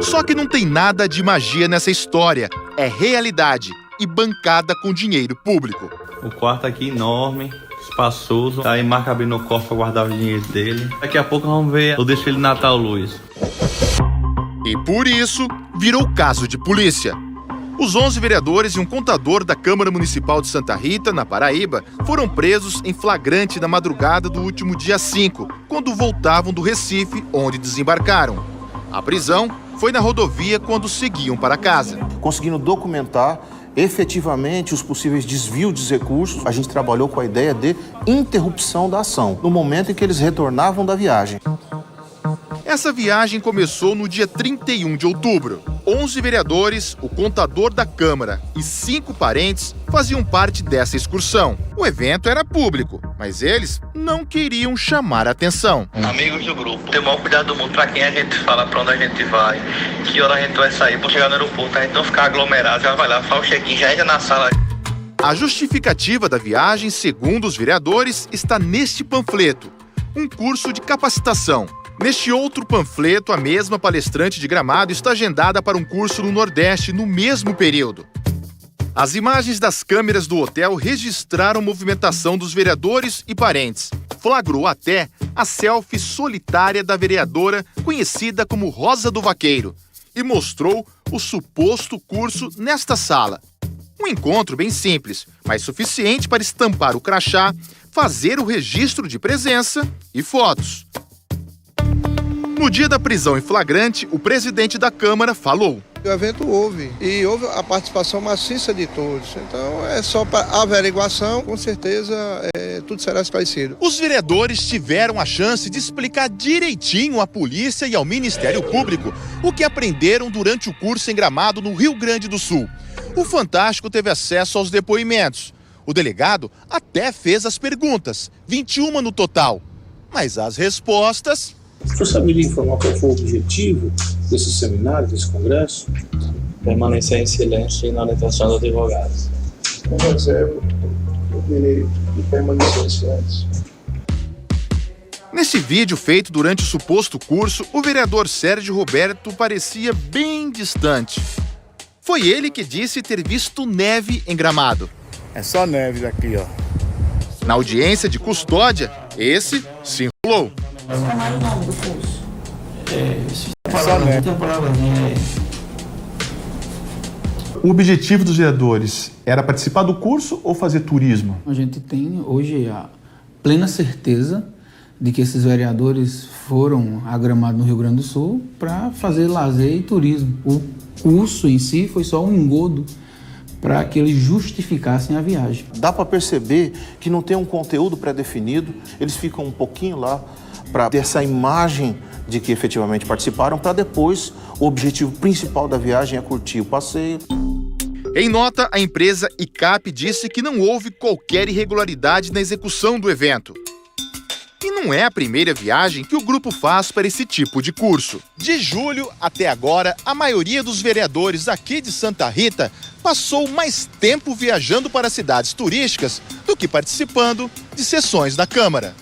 Só que não tem nada de magia nessa história. É realidade e bancada com dinheiro público. O quarto aqui enorme, espaçoso. Aí Marco abrindo o cofre para guardar o dinheiro dele. Daqui a pouco vamos ver o desfile de Natal Luz. E por isso, virou caso de polícia. Os 11 vereadores e um contador da Câmara Municipal de Santa Rita, na Paraíba, foram presos em flagrante na madrugada do último dia 5, quando voltavam do Recife, onde desembarcaram. A prisão foi na rodovia quando seguiam para casa. Conseguindo documentar efetivamente os possíveis desvios de recursos, a gente trabalhou com a ideia de interrupção da ação, no momento em que eles retornavam da viagem. Essa viagem começou no dia 31 de outubro. 11 vereadores, o contador da Câmara e 5 parentes faziam parte dessa excursão. O evento era público, mas eles não queriam chamar a atenção. Amigos do grupo, tem o maior cuidado do mundo pra quem a gente fala, pra onde a gente vai, que hora a gente vai sair, pra chegar no aeroporto, a gente não ficar aglomerado, já vai lá, faz o check-in, já entra na sala. A justificativa da viagem, segundo os vereadores, está neste panfleto, um curso de capacitação. Neste outro panfleto, a mesma palestrante de Gramado está agendada para um curso no Nordeste no mesmo período. As imagens das câmeras do hotel registraram a movimentação dos vereadores e parentes. Flagrou até a selfie solitária da vereadora, conhecida como Rosa do Vaqueiro, e mostrou o suposto curso nesta sala. Um encontro bem simples, mas suficiente para estampar o crachá, fazer o registro de presença e fotos. No dia da prisão em flagrante, o presidente da Câmara falou. O evento houve a participação maciça de todos. Então é só para averiguação, com certeza tudo será esclarecido. Os vereadores tiveram a chance de explicar direitinho à polícia e ao Ministério Público o que aprenderam durante o curso em Gramado, no Rio Grande do Sul. O Fantástico teve acesso aos depoimentos. O delegado até fez as perguntas, 21 no total. Mas as respostas... O senhor saberia informar qual foi o objetivo desse seminário, desse congresso? Permanecer em silêncio e na orientação do advogado. Com reserva do direito de permanecer em silêncio. Nesse vídeo feito durante o suposto curso, o vereador Sérgio Roberto parecia bem distante. Foi ele que disse ter visto neve em Gramado. É só neve daqui, ó. Na audiência de custódia, esse se enrolou. Qual é o nome do curso? O objetivo dos vereadores era participar do curso ou fazer turismo? A gente tem hoje a plena certeza de que esses vereadores foram a Gramado, no Rio Grande do Sul, para fazer lazer e turismo. O curso em si foi só um engodo para que eles justificassem a viagem. Dá para perceber que não tem um conteúdo pré-definido, eles ficam um pouquinho lá para ter essa imagem de que efetivamente participaram, para depois o objetivo principal da viagem é curtir o passeio. Em nota, a empresa ICAP disse que não houve qualquer irregularidade na execução do evento. E não é a primeira viagem que o grupo faz para esse tipo de curso. De julho até agora, a maioria dos vereadores aqui de Santa Rita passou mais tempo viajando para cidades turísticas do que participando de sessões da Câmara.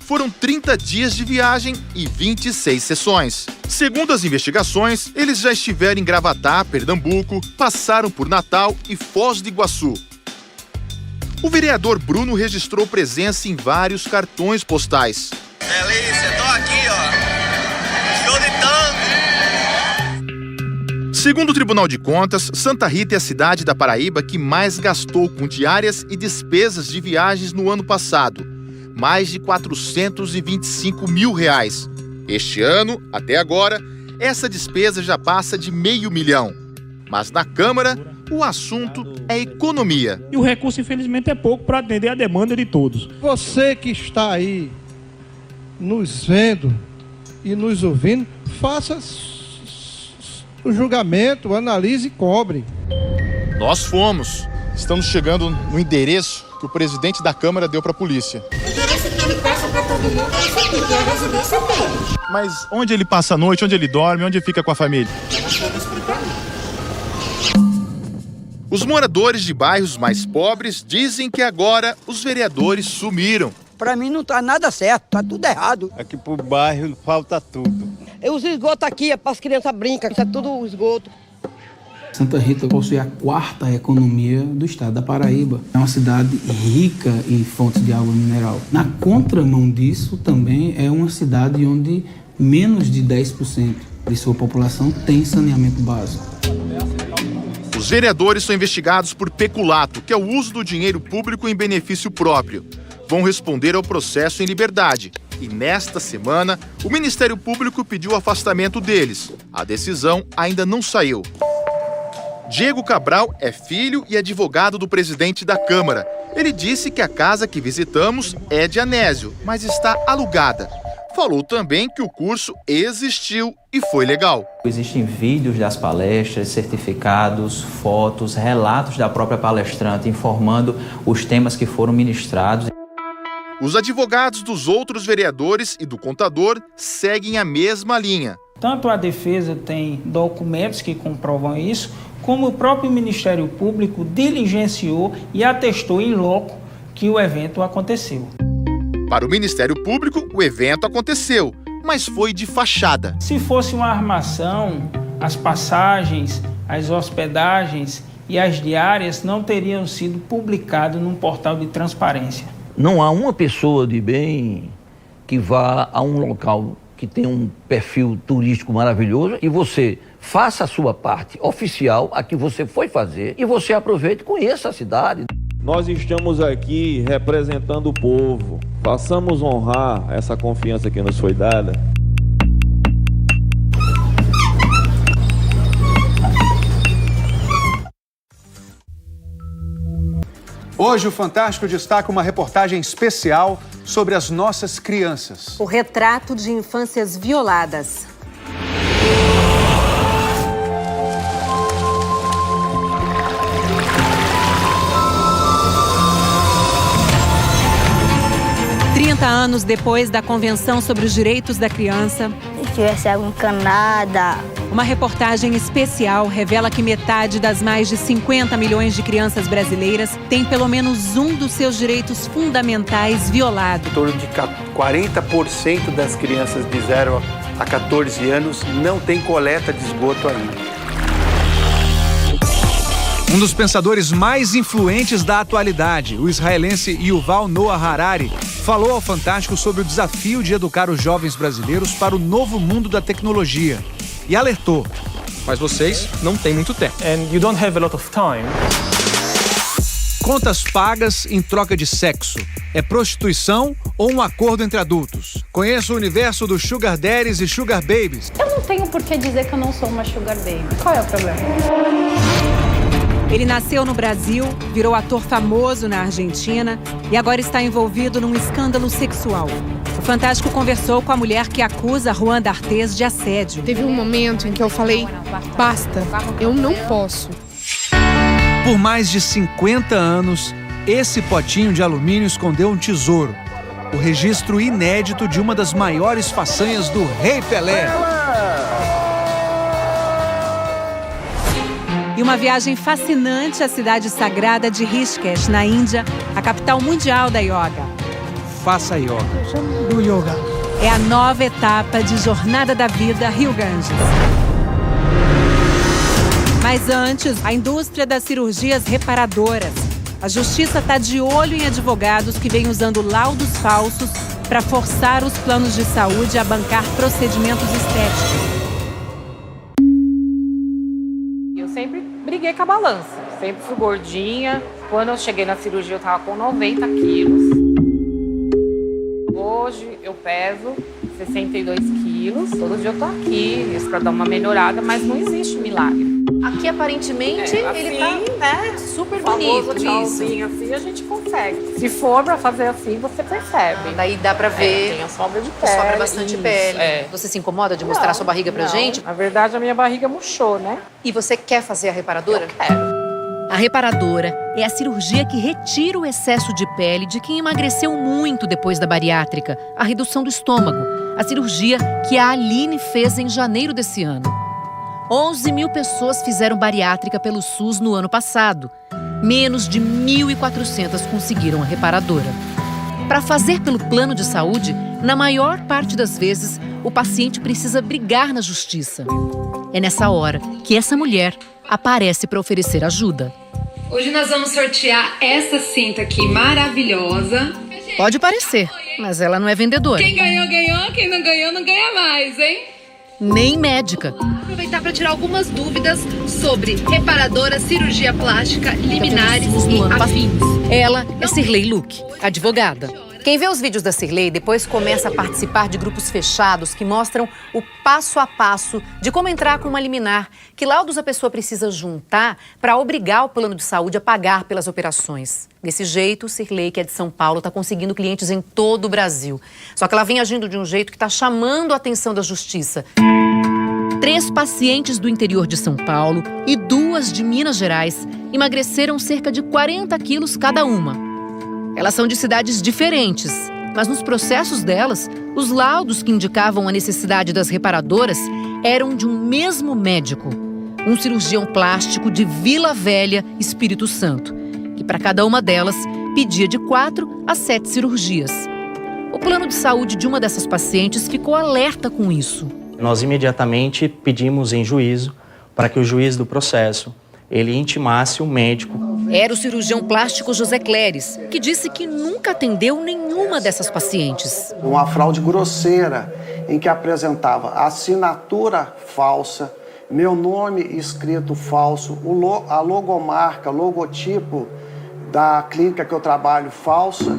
Foram 30 dias de viagem e 26 sessões. Segundo as investigações, eles já estiveram em Gravatá, Pernambuco, passaram por Natal e Foz do Iguaçu. O vereador Bruno registrou presença em vários cartões postais. Delícia, tô aqui, ó. Show de tango. Segundo o Tribunal de Contas, Santa Rita é a cidade da Paraíba que mais gastou com diárias e despesas de viagens no ano passado. Mais de R$425 mil. Este ano, até agora, essa despesa já passa de R$500 mil. Mas na Câmara, o assunto é economia. E o recurso, infelizmente, é pouco para atender a demanda de todos. Você que está aí nos vendo e nos ouvindo, faça o julgamento, analise e cobre. Nós fomos. Estamos chegando no endereço que o presidente da Câmara deu para a polícia. O endereço que ele passa para todo mundo é esse aqui, que é a residência dele. Mas onde ele passa a noite, onde ele dorme, onde fica com a família? Eu não sei explicar. Os moradores de bairros mais pobres dizem que agora os vereadores sumiram. Pra mim não tá nada certo, tá tudo errado. Aqui pro bairro falta tudo. Os esgotos aqui é para as crianças brincar, isso é tudo esgoto. Santa Rita possui a 4ª economia do estado da Paraíba. É uma cidade rica em fontes de água mineral. Na contramão disso, também é uma cidade onde menos de 10% de sua população tem saneamento básico. Os vereadores são investigados por peculato, que é o uso do dinheiro público em benefício próprio. Vão responder ao processo em liberdade. E nesta semana, o Ministério Público pediu o afastamento deles. A decisão ainda não saiu. Diego Cabral é filho e advogado do presidente da Câmara. Ele disse que a casa que visitamos é de Anésio, mas está alugada. Falou também que o curso existiu e foi legal. Existem vídeos das palestras, certificados, fotos, relatos da própria palestrante informando os temas que foram ministrados. Os advogados dos outros vereadores e do contador seguem a mesma linha. Tanto a defesa tem documentos que comprovam isso, como o próprio Ministério Público diligenciou e atestou em loco que o evento aconteceu. Para o Ministério Público, o evento aconteceu, mas foi de fachada. Se fosse uma armação, as passagens, as hospedagens e as diárias não teriam sido publicadas num portal de transparência. Não há uma pessoa de bem que vá a um local que tem um perfil turístico maravilhoso e você faça a sua parte oficial, a que você foi fazer, e você aproveite e conheça a cidade. Nós estamos aqui representando o povo. Façamos honrar essa confiança que nos foi dada. Hoje o Fantástico destaca uma reportagem especial sobre as nossas crianças. O retrato de infâncias violadas. Anos depois da Convenção sobre os Direitos da Criança, se tivesse água encanada. Uma reportagem especial revela que metade das mais de 50 milhões de crianças brasileiras tem pelo menos um dos seus direitos fundamentais violado. Em torno de 40% das crianças de 0 a 14 anos não tem coleta de esgoto ainda. Um dos pensadores mais influentes da atualidade, o israelense Yuval Noah Harari, falou ao Fantástico sobre o desafio de educar os jovens brasileiros para o novo mundo da tecnologia e alertou: mas vocês não têm muito tempo. And you don't have a lot of time. Contas pagas em troca de sexo. É prostituição ou um acordo entre adultos? Conheça o universo dos Sugar Daddies e Sugar Babies. Eu não tenho por que dizer que eu não sou uma Sugar Baby. Qual é o problema? Ele nasceu no Brasil, virou ator famoso na Argentina e agora está envolvido num escândalo sexual. O Fantástico conversou com a mulher que acusa Juan D'Artes de assédio. Teve um momento em que eu falei, basta, eu não posso. Por mais de 50 anos, esse potinho de alumínio escondeu um tesouro. O registro inédito de uma das maiores façanhas do Rei Pelé. E uma viagem fascinante à cidade sagrada de Rishikesh, na Índia, a capital mundial da yoga. Faça yoga. Do yoga. É a nova etapa de Jornada da Vida Rio Ganges. Mas antes, a indústria das cirurgias reparadoras. A justiça está de olho em advogados que vêm usando laudos falsos para forçar os planos de saúde a bancar procedimentos estéticos. Sempre briguei com a balança, sempre fui gordinha. Quando eu cheguei na cirurgia eu tava com 90 quilos. Hoje eu peso 62 quilos. Todo dia eu tô aqui, isso pra dar uma melhorada, mas não existe milagre. Aqui aparentemente assim, ele tá super bonito. Tchauzinho, assim a gente consegue. Se for pra fazer assim, você percebe. Daí dá pra ver. Tem a sobra de pele. Sobra bastante pele. Você se incomoda de mostrar sua barriga pra gente? Na verdade, a minha barriga murchou, né? E você quer fazer a reparadora? Eu quero. A reparadora é a cirurgia que retira o excesso de pele de quem emagreceu muito depois da bariátrica, a redução do estômago. A cirurgia que a Aline fez em janeiro desse ano. 11 mil pessoas fizeram bariátrica pelo SUS no ano passado. Menos de 1.400 conseguiram a reparadora. Para fazer pelo plano de saúde, na maior parte das vezes, o paciente precisa brigar na justiça. É nessa hora que essa mulher aparece para oferecer ajuda. Hoje nós vamos sortear essa cinta aqui maravilhosa. Pode parecer, mas ela não é vendedora. Quem ganhou, ganhou. Quem não ganhou, não ganha mais, hein? Nem médica. Vou aproveitar para tirar algumas dúvidas sobre reparadora, cirurgia plástica, liminares e afins. Ela é Cirlei Luque, advogada. Quem vê os vídeos da Cirlei depois começa a participar de grupos fechados que mostram o passo a passo de como entrar com uma liminar, que laudos a pessoa precisa juntar para obrigar o plano de saúde a pagar pelas operações. Desse jeito, Cirlei, que é de São Paulo, está conseguindo clientes em todo o Brasil. Só que ela vem agindo de um jeito que está chamando a atenção da justiça. 3 pacientes do interior de São Paulo e 2 de Minas Gerais emagreceram cerca de 40 quilos cada uma. Elas são de cidades diferentes, mas nos processos delas, os laudos que indicavam a necessidade das reparadoras eram de um mesmo médico, um cirurgião plástico de Vila Velha, Espírito Santo, que para cada uma delas pedia de 4 a 7 cirurgias. O plano de saúde de uma dessas pacientes ficou alerta com isso. Nós imediatamente pedimos em juízo para que o juiz do processo ele intimasse o médico. Era o cirurgião plástico José Cléris, que disse que nunca atendeu nenhuma dessas pacientes. Uma fraude grosseira, em que apresentava assinatura falsa, meu nome escrito falso, a logomarca, logotipo da clínica que eu trabalho falsa.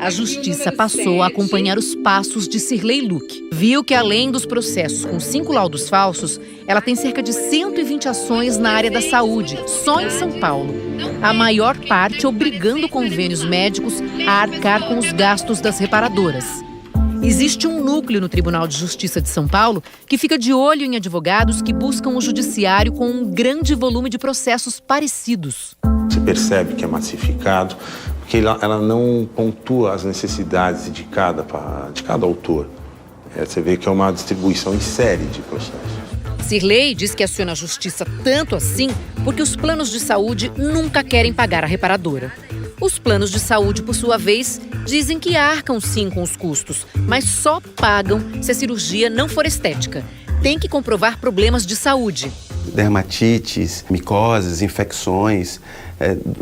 A justiça passou a acompanhar os passos de Cirlei Luque. Viu que, além dos processos com 5 laudos falsos, ela tem cerca de 120 ações na área da saúde, só em São Paulo. A maior parte obrigando convênios médicos a arcar com os gastos das reparadoras. Existe um núcleo no Tribunal de Justiça de São Paulo que fica de olho em advogados que buscam o judiciário com um grande volume de processos parecidos. Se percebe que é massificado, porque ela não pontua as necessidades de cada autor. Você vê que é uma distribuição em série de processos. Cirlei diz que aciona a justiça tanto assim porque os planos de saúde nunca querem pagar a reparadora. Os planos de saúde, por sua vez, dizem que arcam sim com os custos, mas só pagam se a cirurgia não for estética. Tem que comprovar problemas de saúde. Dermatites, micoses, infecções,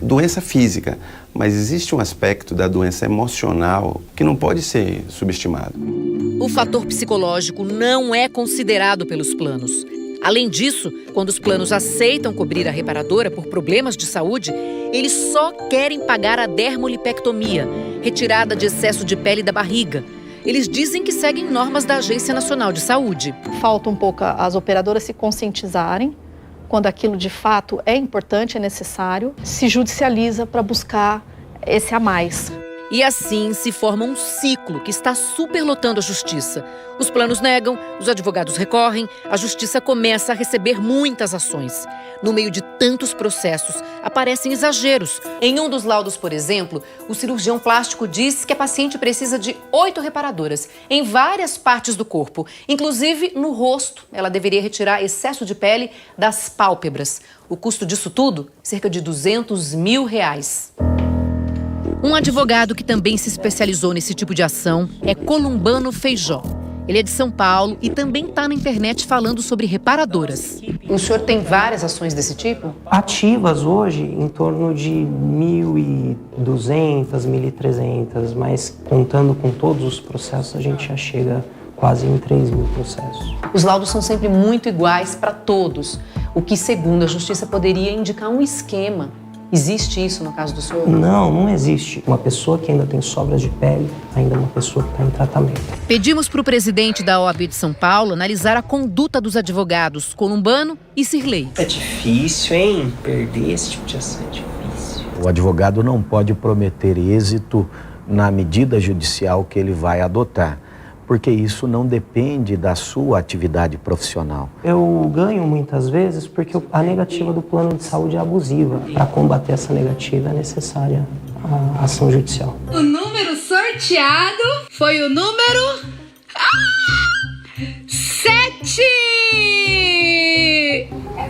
doença física. Mas existe um aspecto da doença emocional que não pode ser subestimado. O fator psicológico não é considerado pelos planos. Além disso, quando os planos aceitam cobrir a reparadora por problemas de saúde, eles só querem pagar a dermolipectomia, retirada de excesso de pele da barriga. Eles dizem que seguem normas da Agência Nacional de Saúde. Falta um pouco as operadoras se conscientizarem quando aquilo de fato é importante, é necessário, se judicializa para buscar esse a mais. E assim se forma um ciclo que está superlotando a justiça. Os planos negam, os advogados recorrem, a justiça começa a receber muitas ações. No meio de tantos processos, aparecem exageros. Em um dos laudos, por exemplo, o cirurgião plástico diz que a paciente precisa de 8 reparadoras em várias partes do corpo. Inclusive no rosto, ela deveria retirar excesso de pele das pálpebras. O custo disso tudo, cerca de R$200 mil. Um advogado que também se especializou nesse tipo de ação é Columbano Feijó. Ele é de São Paulo e também está na internet falando sobre reparadoras. O senhor tem várias ações desse tipo? Ativas hoje, em torno de 1.200, 1.300, mas contando com todos os processos, a gente já chega quase em 3.000 processos. Os laudos são sempre muito iguais para todos, o que, segundo a Justiça, poderia indicar um esquema. Existe isso no caso do senhor? Não existe. Uma pessoa que ainda tem sobras de pele, ainda é uma pessoa que está em tratamento. Pedimos para o presidente da OAB de São Paulo analisar a conduta dos advogados Columbano e Cirlei. É difícil, hein? Perder esse tipo de ação é difícil. O advogado não pode prometer êxito na medida judicial que ele vai adotar, porque isso não depende da sua atividade profissional. Eu ganho muitas vezes porque a negativa do plano de saúde é abusiva. Para combater essa negativa é necessária a ação judicial. O número sorteado foi o número 7!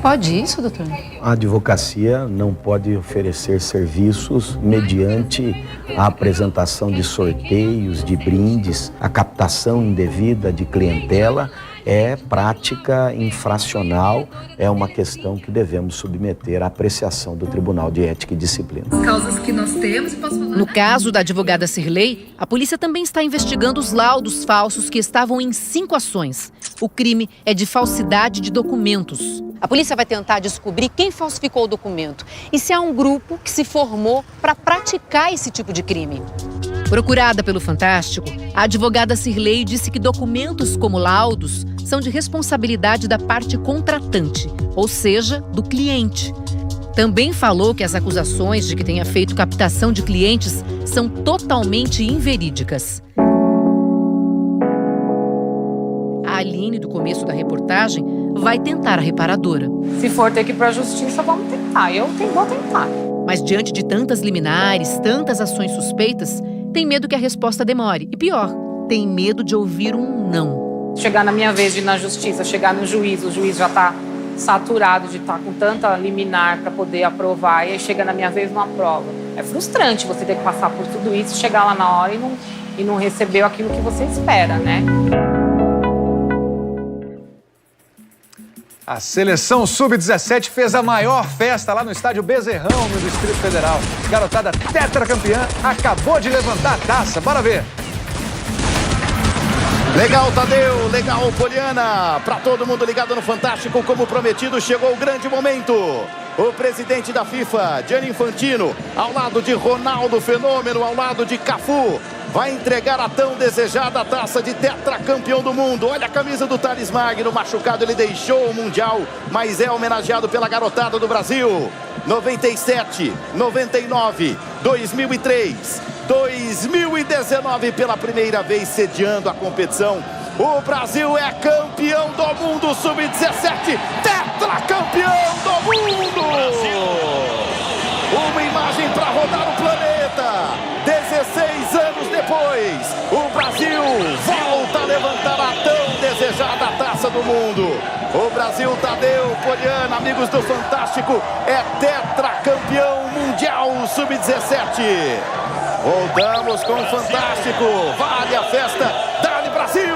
Pode isso, doutor? A advocacia não pode oferecer serviços mediante a apresentação de sorteios, de brindes, a captação indevida de clientela. É prática infracional, é uma questão que devemos submeter à apreciação do Tribunal de Ética e Disciplina. Causas que nós temos, posso falar? No caso da advogada Cirlei, a polícia também está investigando os laudos falsos que estavam em 5 ações. O crime é de falsidade de documentos. A polícia vai tentar descobrir quem falsificou o documento e se há um grupo que se formou para praticar esse tipo de crime. Procurada pelo Fantástico, a advogada Cirlei disse que documentos como laudos são de responsabilidade da parte contratante, ou seja, do cliente. Também falou que as acusações de que tenha feito captação de clientes são totalmente inverídicas. A Aline, do começo da reportagem, vai tentar a reparadora. Se for ter que ir para a justiça, vamos tentar. Vou tentar. Mas diante de tantas liminares, tantas ações suspeitas, tem medo que a resposta demore. E pior, tem medo de ouvir um não. Chegar na minha vez de ir na justiça, chegar no juiz, o juiz já está saturado de estar com tanta liminar para poder aprovar, e aí chega na minha vez e não aprova. É frustrante você ter que passar por tudo isso, chegar lá na hora e não receber aquilo que você espera, né? A seleção sub-17 fez a maior festa lá no estádio Bezerrão, no Distrito Federal. Garotada tetracampeã acabou de levantar a taça. Bora ver. Legal, Tadeu, legal, Poliana. Para todo mundo ligado no Fantástico, como prometido, chegou o grande momento. O presidente da FIFA, Gianni Infantino, ao lado de Ronaldo Fenômeno, ao lado de Cafu, vai entregar a tão desejada taça de tetracampeão do mundo. Olha a camisa do Thales Magno, machucado, ele deixou o Mundial, mas é homenageado pela garotada do Brasil. 97, 99, 2003, 2019, pela primeira vez sediando a competição. O Brasil é campeão do mundo sub-17, tetracampeão do mundo! Uma imagem para rodar o planeta. 16 anos depois, o Brasil volta a levantar a tão desejada taça do mundo. O Brasil, Tadeu, Poliana, amigos do Fantástico, é tetracampeão mundial sub-17. Voltamos com o Fantástico. Vale a festa, dá-lhe Brasil!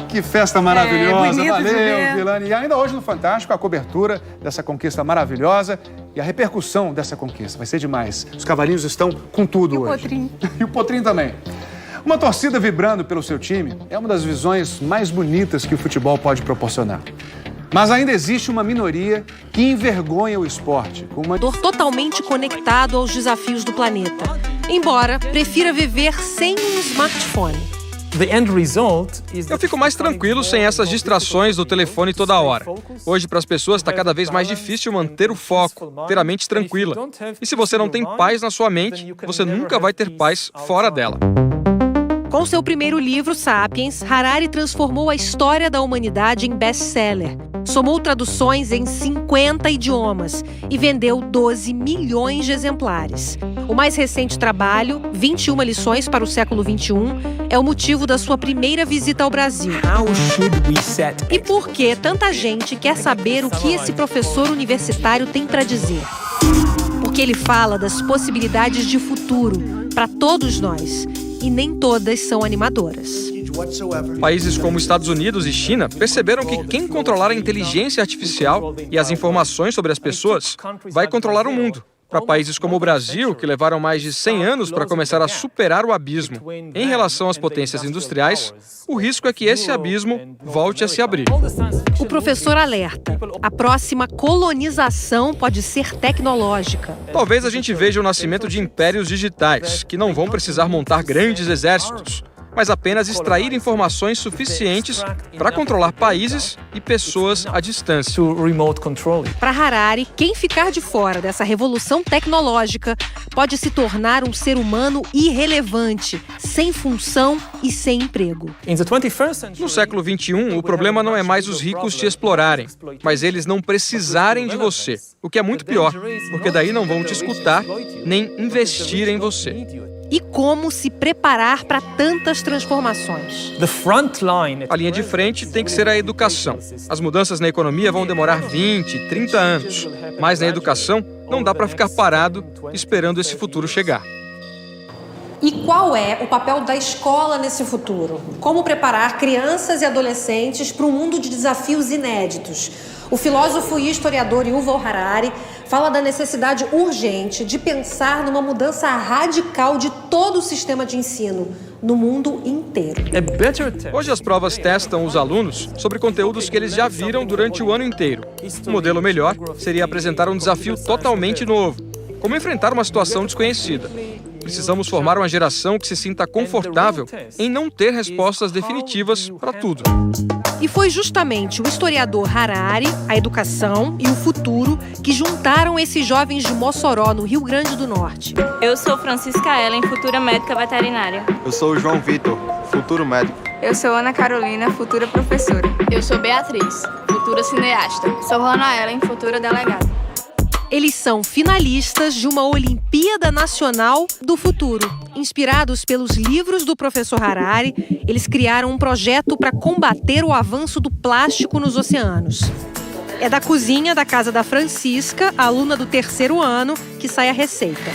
Que festa maravilhosa, bonito valeu, Vilani. E ainda hoje no Fantástico, a cobertura dessa conquista maravilhosa e a repercussão dessa conquista. Vai ser demais. Os cavalinhos estão com tudo hoje. Potrinho. E o Potrinho também. Uma torcida vibrando pelo seu time é uma das visões mais bonitas que o futebol pode proporcionar. Mas ainda existe uma minoria que envergonha o esporte. Totalmente conectado aos desafios do planeta, embora prefira viver sem um smartphone. Eu fico mais tranquilo sem essas distrações do telefone toda hora. Hoje, para as pessoas, está cada vez mais difícil manter o foco, ter a mente tranquila. E se você não tem paz na sua mente, você nunca vai ter paz fora dela. Com seu primeiro livro, Sapiens, Harari transformou a história da humanidade em best-seller. Somou traduções em 50 idiomas e vendeu 12 milhões de exemplares. O mais recente trabalho, 21 lições para o século XXI, é o motivo da sua primeira visita ao Brasil. E por que tanta gente quer saber o que esse professor universitário tem para dizer? Porque ele fala das possibilidades de futuro para todos nós, e nem todas são animadoras. Países como Estados Unidos e China perceberam que quem controlar a inteligência artificial e as informações sobre as pessoas vai controlar o mundo. Para países como o Brasil, que levaram mais de 100 anos para começar a superar o abismo em relação às potências industriais, o risco é que esse abismo volte a se abrir. O professor alerta: a próxima colonização pode ser tecnológica. Talvez a gente veja o nascimento de impérios digitais, que não vão precisar montar grandes exércitos, mas apenas extrair informações suficientes para controlar países e pessoas à distância. Para Harari, quem ficar de fora dessa revolução tecnológica pode se tornar um ser humano irrelevante, sem função e sem emprego. No século XXI, o problema não é mais os ricos te explorarem, mas eles não precisarem de você, o que é muito pior, porque daí não vão te escutar nem investir em você. E como se preparar para tantas transformações? A linha de frente tem que ser a educação. As mudanças na economia vão demorar 20, 30 anos. Mas na educação, não dá para ficar parado esperando esse futuro chegar. E qual é o papel da escola nesse futuro? Como preparar crianças e adolescentes para um mundo de desafios inéditos? O filósofo e historiador Yuval Harari fala da necessidade urgente de pensar numa mudança radical de todo o sistema de ensino, no mundo inteiro. Hoje as provas testam os alunos sobre conteúdos que eles já viram durante o ano inteiro. Um modelo melhor seria apresentar um desafio totalmente novo, como enfrentar uma situação desconhecida. Precisamos formar uma geração que se sinta confortável em não ter respostas definitivas para tudo. E foi justamente o historiador Harari, a educação e o futuro que juntaram esses jovens de Mossoró, no Rio Grande do Norte. Eu sou Francisca Ellen, futura médica veterinária. Eu sou o João Vitor, futuro médico. Eu sou Ana Carolina, futura professora. Eu sou Beatriz, futura cineasta. Sou Rana Ellen, futura delegada. Eles são finalistas de uma Olimpíada Nacional do Futuro. Inspirados pelos livros do professor Harari, eles criaram um projeto para combater o avanço do plástico nos oceanos. É da cozinha da casa da Francisca, aluna do 3º ano, que sai a receita.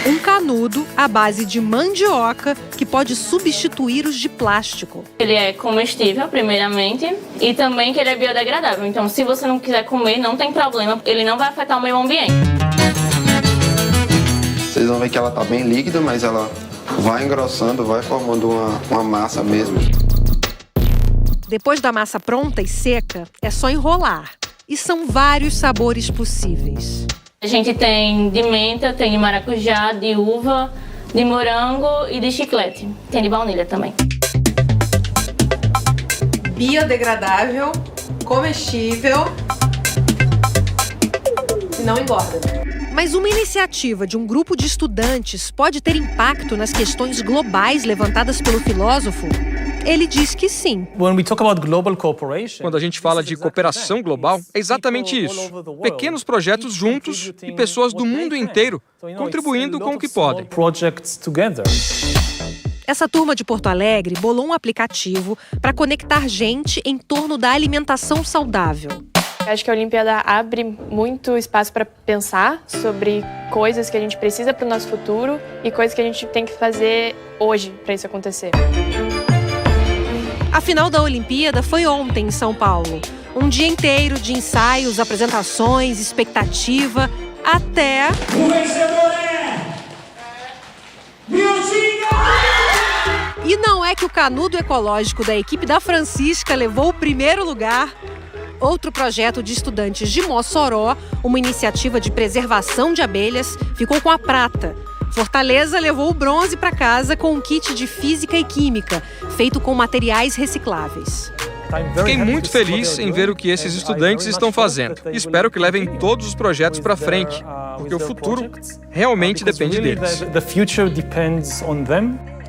Um canudo à base de mandioca que pode substituir os de plástico. Ele é comestível, primeiramente, e também que ele é biodegradável. Então, se você não quiser comer, não tem problema. Ele não vai afetar o meio ambiente. Vocês vão ver que ela tá bem líquida, mas ela vai engrossando, vai formando uma massa mesmo. Depois da massa pronta e seca, é só enrolar. E são vários sabores possíveis. A gente tem de menta, tem de maracujá, de uva, de morango e de chiclete. Tem de baunilha também. Biodegradável, comestível e não engorda. Mas uma iniciativa de um grupo de estudantes pode ter impacto nas questões globais levantadas pelo filósofo? Ele diz que sim. Quando a gente fala de cooperação global, é exatamente isso. Pequenos projetos juntos e pessoas do mundo inteiro contribuindo com o que podem. Essa turma de Porto Alegre bolou um aplicativo para conectar gente em torno da alimentação saudável. Acho que a Olimpíada abre muito espaço para pensar sobre coisas que a gente precisa para o nosso futuro e coisas que a gente tem que fazer hoje para isso acontecer. A final da Olimpíada foi ontem em São Paulo. Um dia inteiro de ensaios, apresentações, expectativa, até... O vencedor é... Biozinga! E não é que o canudo ecológico da equipe da Francisca levou o primeiro lugar. Outro projeto de estudantes de Mossoró, uma iniciativa de preservação de abelhas, ficou com a prata. Fortaleza levou o bronze para casa com um kit de física e química, feito com materiais recicláveis. Fiquei muito feliz em ver o que esses estudantes estão fazendo. Espero que levem todos os projetos para frente, porque o futuro realmente depende deles.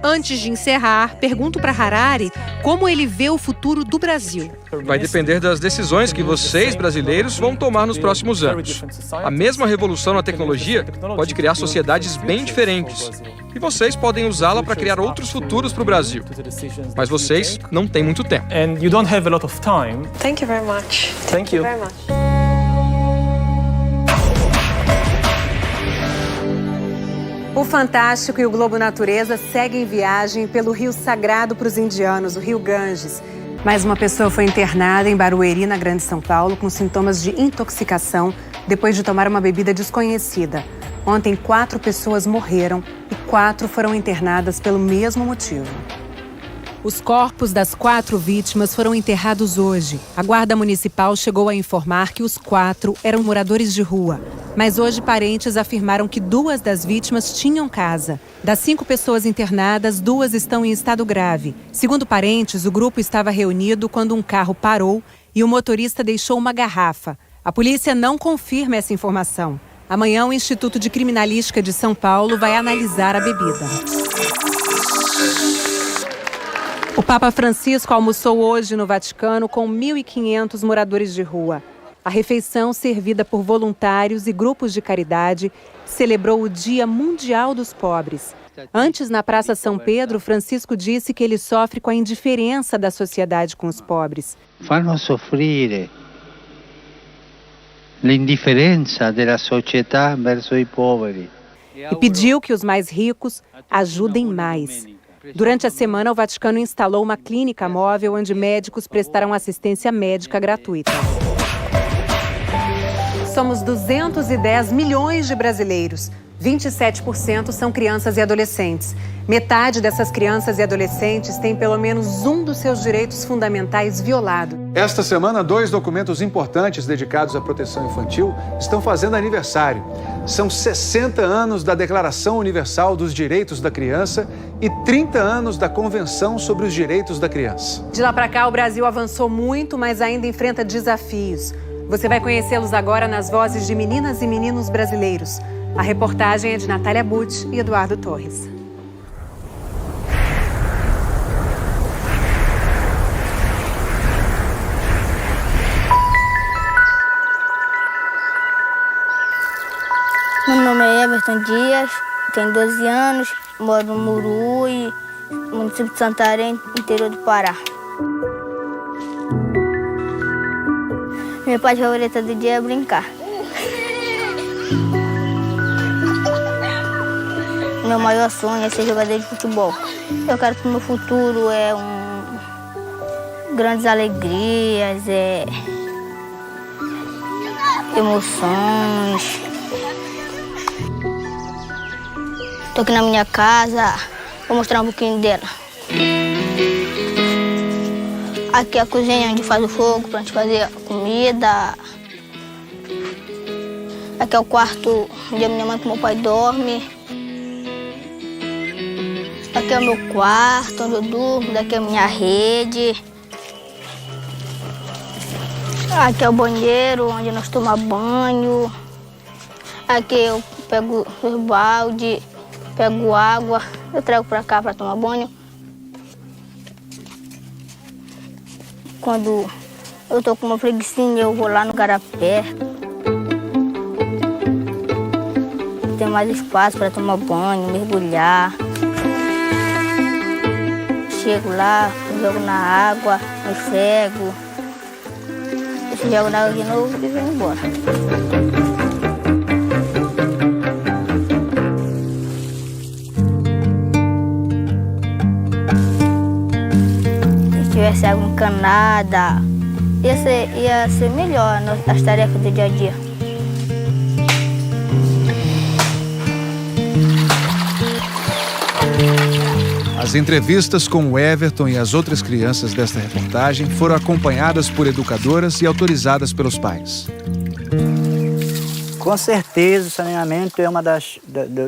Antes de encerrar, pergunto para Harari como ele vê o futuro do Brasil. Vai depender das decisões que vocês, brasileiros, vão tomar nos próximos anos. A mesma revolução na tecnologia pode criar sociedades bem diferentes. E vocês podem usá-la para criar outros futuros para o Brasil. Mas vocês não têm muito tempo. Thank you very much. Thank you. Very much. O Fantástico e o Globo Natureza seguem viagem pelo rio sagrado para os indianos, o Rio Ganges. Mais uma pessoa foi internada em Barueri, na Grande São Paulo, com sintomas de intoxicação depois de tomar uma bebida desconhecida. Ontem, 4 pessoas morreram e 4 foram internadas pelo mesmo motivo. Os corpos das 4 vítimas foram enterrados hoje. A Guarda Municipal chegou a informar que os 4 eram moradores de rua. Mas hoje, parentes afirmaram que 2 das vítimas tinham casa. Das 5 pessoas internadas, 2 estão em estado grave. Segundo parentes, o grupo estava reunido quando um carro parou e o motorista deixou uma garrafa. A polícia não confirma essa informação. Amanhã, o Instituto de Criminalística de São Paulo vai analisar a bebida. O Papa Francisco almoçou hoje no Vaticano com 1.500 moradores de rua. A refeição, servida por voluntários e grupos de caridade, celebrou o Dia Mundial dos Pobres. Antes, na Praça São Pedro, Francisco disse que ele sofre com a indiferença da sociedade com os pobres. Fanno soffrire l'indifferenza della società verso i poveri. E pediu que os mais ricos ajudem mais. Durante a semana, o Vaticano instalou uma clínica móvel onde médicos prestarão assistência médica gratuita. Somos 210 milhões de brasileiros. 27% são crianças e adolescentes. Metade dessas crianças e adolescentes tem pelo menos um dos seus direitos fundamentais violado. Esta semana, 2 documentos importantes dedicados à proteção infantil estão fazendo aniversário. São 60 anos da Declaração Universal dos Direitos da Criança e 30 anos da Convenção sobre os Direitos da Criança. De lá para cá, o Brasil avançou muito, mas ainda enfrenta desafios. Você vai conhecê-los agora nas vozes de meninas e meninos brasileiros. A reportagem é de Natália Butti e Eduardo Torres. Meu nome é Everton Dias, tenho 12 anos, moro no Murui, município de Santarém, interior do Pará. Minha parte favorita do dia é brincar. Meu maior sonho é ser jogador de futebol. Eu quero que o meu futuro grandes alegrias, emoções. Estou aqui na minha casa, vou mostrar um pouquinho dela. Aqui é a cozinha onde faz o fogo pra gente fazer a comida. Aqui é o quarto onde a minha mãe e meu pai dormem. Aqui é o meu quarto onde eu durmo, daqui é a minha rede. Aqui é o banheiro onde nós tomamos banho. Aqui eu pego o balde, pego água, eu trago pra cá pra tomar banho. Quando eu tô com uma preguicinha, eu vou lá no garapé. Tem mais espaço para tomar banho, mergulhar. Chego lá, jogo na água, me cego. Eu jogo na água de novo e venho embora. Se tivesse água encanada, ia ser melhor nas tarefas do dia a dia. As entrevistas com o Everton e as outras crianças desta reportagem foram acompanhadas por educadoras e autorizadas pelos pais. Com certeza, o saneamento é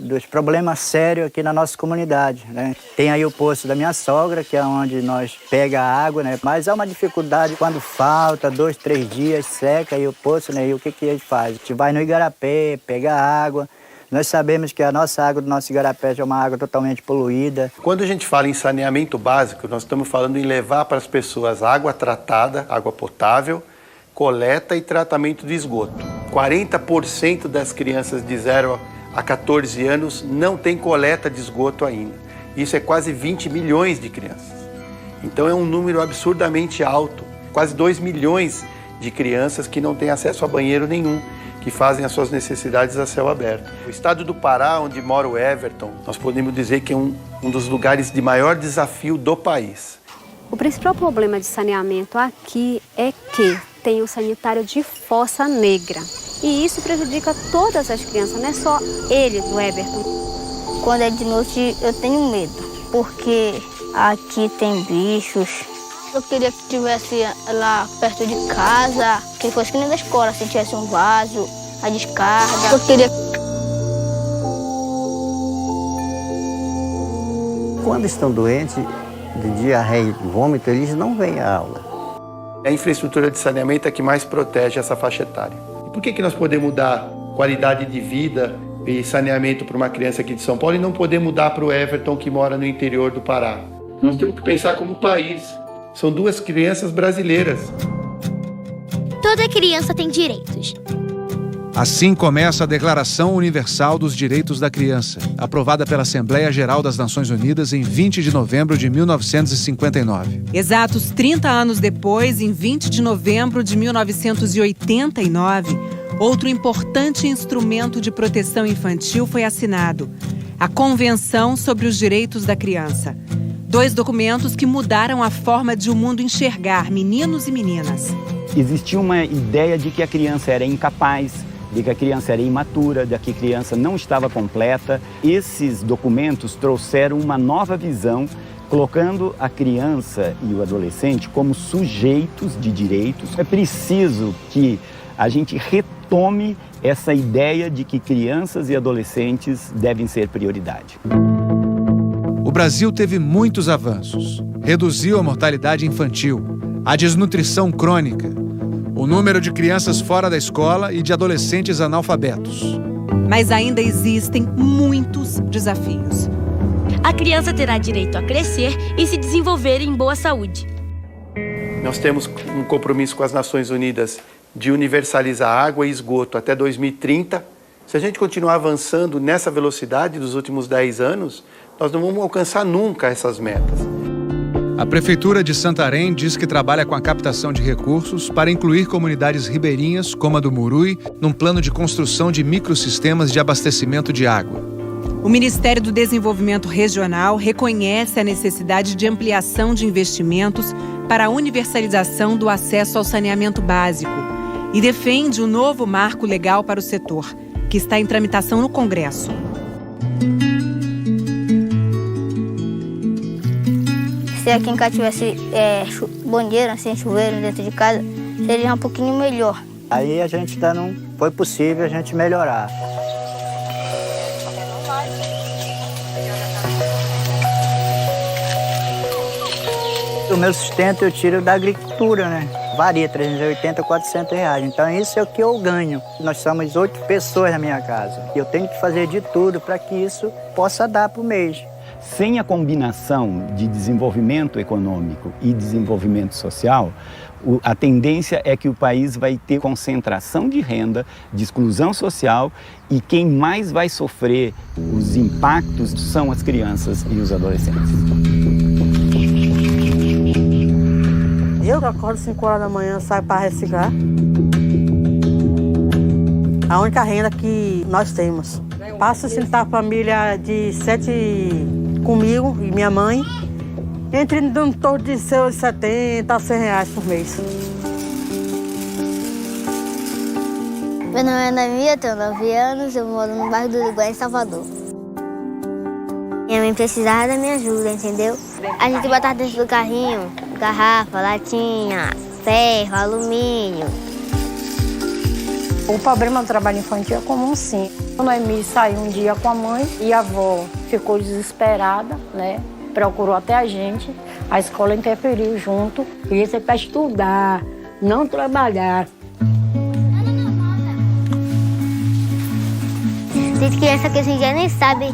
dos problemas sérios aqui na nossa comunidade, né? Tem aí o poço da minha sogra, que é onde nós pega a água, né? Mas há uma dificuldade quando falta 2, 3 dias, seca aí o poço, né? E o que a gente faz? A gente vai no igarapé, pega a água. Nós sabemos que a nossa água do nosso igarapé é uma água totalmente poluída. Quando a gente fala em saneamento básico, nós estamos falando em levar para as pessoas água tratada, água potável, coleta e tratamento de esgoto. 40% das crianças de 0 a 14 anos não tem coleta de esgoto ainda. Isso é quase 20 milhões de crianças. Então é um número absurdamente alto. Quase 2 milhões de crianças que não têm acesso a banheiro nenhum, que fazem as suas necessidades a céu aberto. O estado do Pará, onde mora o Everton, nós podemos dizer que é um dos lugares de maior desafio do país. O principal problema de saneamento aqui é que tem o sanitário de Fossa Negra. E isso prejudica todas as crianças, não é só ele, o Everton. Quando é de noite eu tenho medo, porque aqui tem bichos. Eu queria que tivesse lá perto de casa, que fosse que nem da escola, se tivesse um vaso, a descarga. Eu queria... Quando estão doentes, de diarreia e vômito, eles não vêm à aula. A infraestrutura de saneamento é que mais protege essa faixa etária. E por que nós podemos dar qualidade de vida e saneamento para uma criança aqui de São Paulo e não podemos dar para o Everton que mora no interior do Pará? Nós temos que pensar como país. São 2 crianças brasileiras. Toda criança tem direitos. Assim começa a Declaração Universal dos Direitos da Criança, aprovada pela Assembleia Geral das Nações Unidas em 20 de novembro de 1959. Exatos 30 anos depois, em 20 de novembro de 1989, outro importante instrumento de proteção infantil foi assinado: a Convenção sobre os Direitos da Criança. 2 documentos que mudaram a forma de o mundo enxergar meninos e meninas. Existia uma ideia de que a criança era incapaz, de que a criança era imatura, de que a criança não estava completa. Esses documentos trouxeram uma nova visão, colocando a criança e o adolescente como sujeitos de direitos. É preciso que a gente retome essa ideia de que crianças e adolescentes devem ser prioridade. O Brasil teve muitos avanços. Reduziu a mortalidade infantil, a desnutrição crônica, o número de crianças fora da escola e de adolescentes analfabetos. Mas ainda existem muitos desafios. A criança terá direito a crescer e se desenvolver em boa saúde. Nós temos um compromisso com as Nações Unidas de universalizar água e esgoto até 2030. Se a gente continuar avançando nessa velocidade dos últimos 10 anos, nós não vamos alcançar nunca essas metas. A Prefeitura de Santarém diz que trabalha com a captação de recursos para incluir comunidades ribeirinhas, como a do Murui, num plano de construção de microsistemas de abastecimento de água. O Ministério do Desenvolvimento Regional reconhece a necessidade de ampliação de investimentos para a universalização do acesso ao saneamento básico e defende um novo marco legal para o setor, que está em tramitação no Congresso. Se aqui em casa tivesse banheiro, assim, chuveiro dentro de casa, seria um pouquinho melhor. Aí a gente foi possível a gente melhorar. O meu sustento eu tiro da agricultura, né? Varia, 380 a 400 reais. Então isso é o que eu ganho. Nós somos 8 pessoas na minha casa. E eu tenho que fazer de tudo para que isso possa dar para o mês. Sem a combinação de desenvolvimento econômico e desenvolvimento social, a tendência é que o país vai ter concentração de renda, de exclusão social, e quem mais vai sofrer os impactos são as crianças e os adolescentes. Eu acordo 5 horas da manhã, saio para reciclar. A única renda que nós temos. Passo a sustentar a família de 7 comigo e minha mãe, entre um torno de seus 70 a 100 reais por mês. Meu nome é Ana, tenho 9 anos, eu moro no bairro do Uruguai, em Salvador. Minha mãe precisava da minha ajuda, entendeu? A gente botava dentro do carrinho garrafa, latinha, ferro, alumínio. O problema do trabalho infantil é comum, sim. A Noemi saiu um dia com a mãe e a avó ficou desesperada, né? Procurou até a gente, a escola interferiu junto. E isso é para estudar, não trabalhar. Tem criança que hoje em dia nem sabe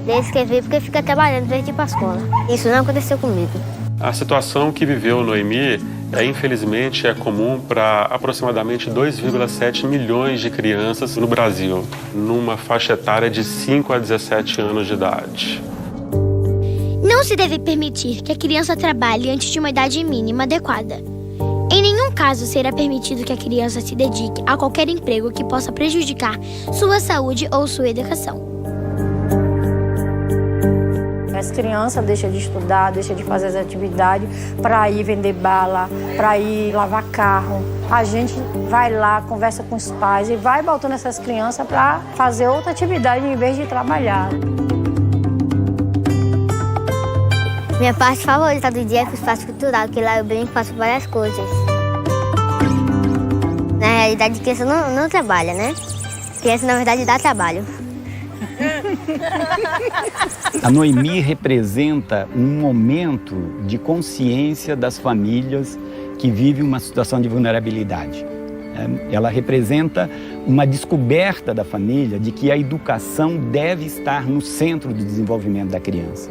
ler e escrever porque fica trabalhando em vez de ir para a escola. Isso não aconteceu comigo. A situação que viveu Noemi, infelizmente, é comum para aproximadamente 2,7 milhões de crianças no Brasil, numa faixa etária de 5 a 17 anos de idade. Não se deve permitir que a criança trabalhe antes de uma idade mínima adequada. Em nenhum caso será permitido que a criança se dedique a qualquer emprego que possa prejudicar sua saúde ou sua educação. As crianças deixam de estudar, deixam de fazer as atividades para ir vender bala, para ir lavar carro. A gente vai lá, conversa com os pais e vai botando essas crianças para fazer outra atividade em vez de trabalhar. Minha parte favorita do dia é o espaço cultural, que lá eu brinco e faço várias coisas. Na realidade, criança não trabalha, né? Criança, na verdade, dá trabalho. A Noemi representa um momento de consciência das famílias que vivem uma situação de vulnerabilidade. Ela representa uma descoberta da família de que a educação deve estar no centro do desenvolvimento da criança.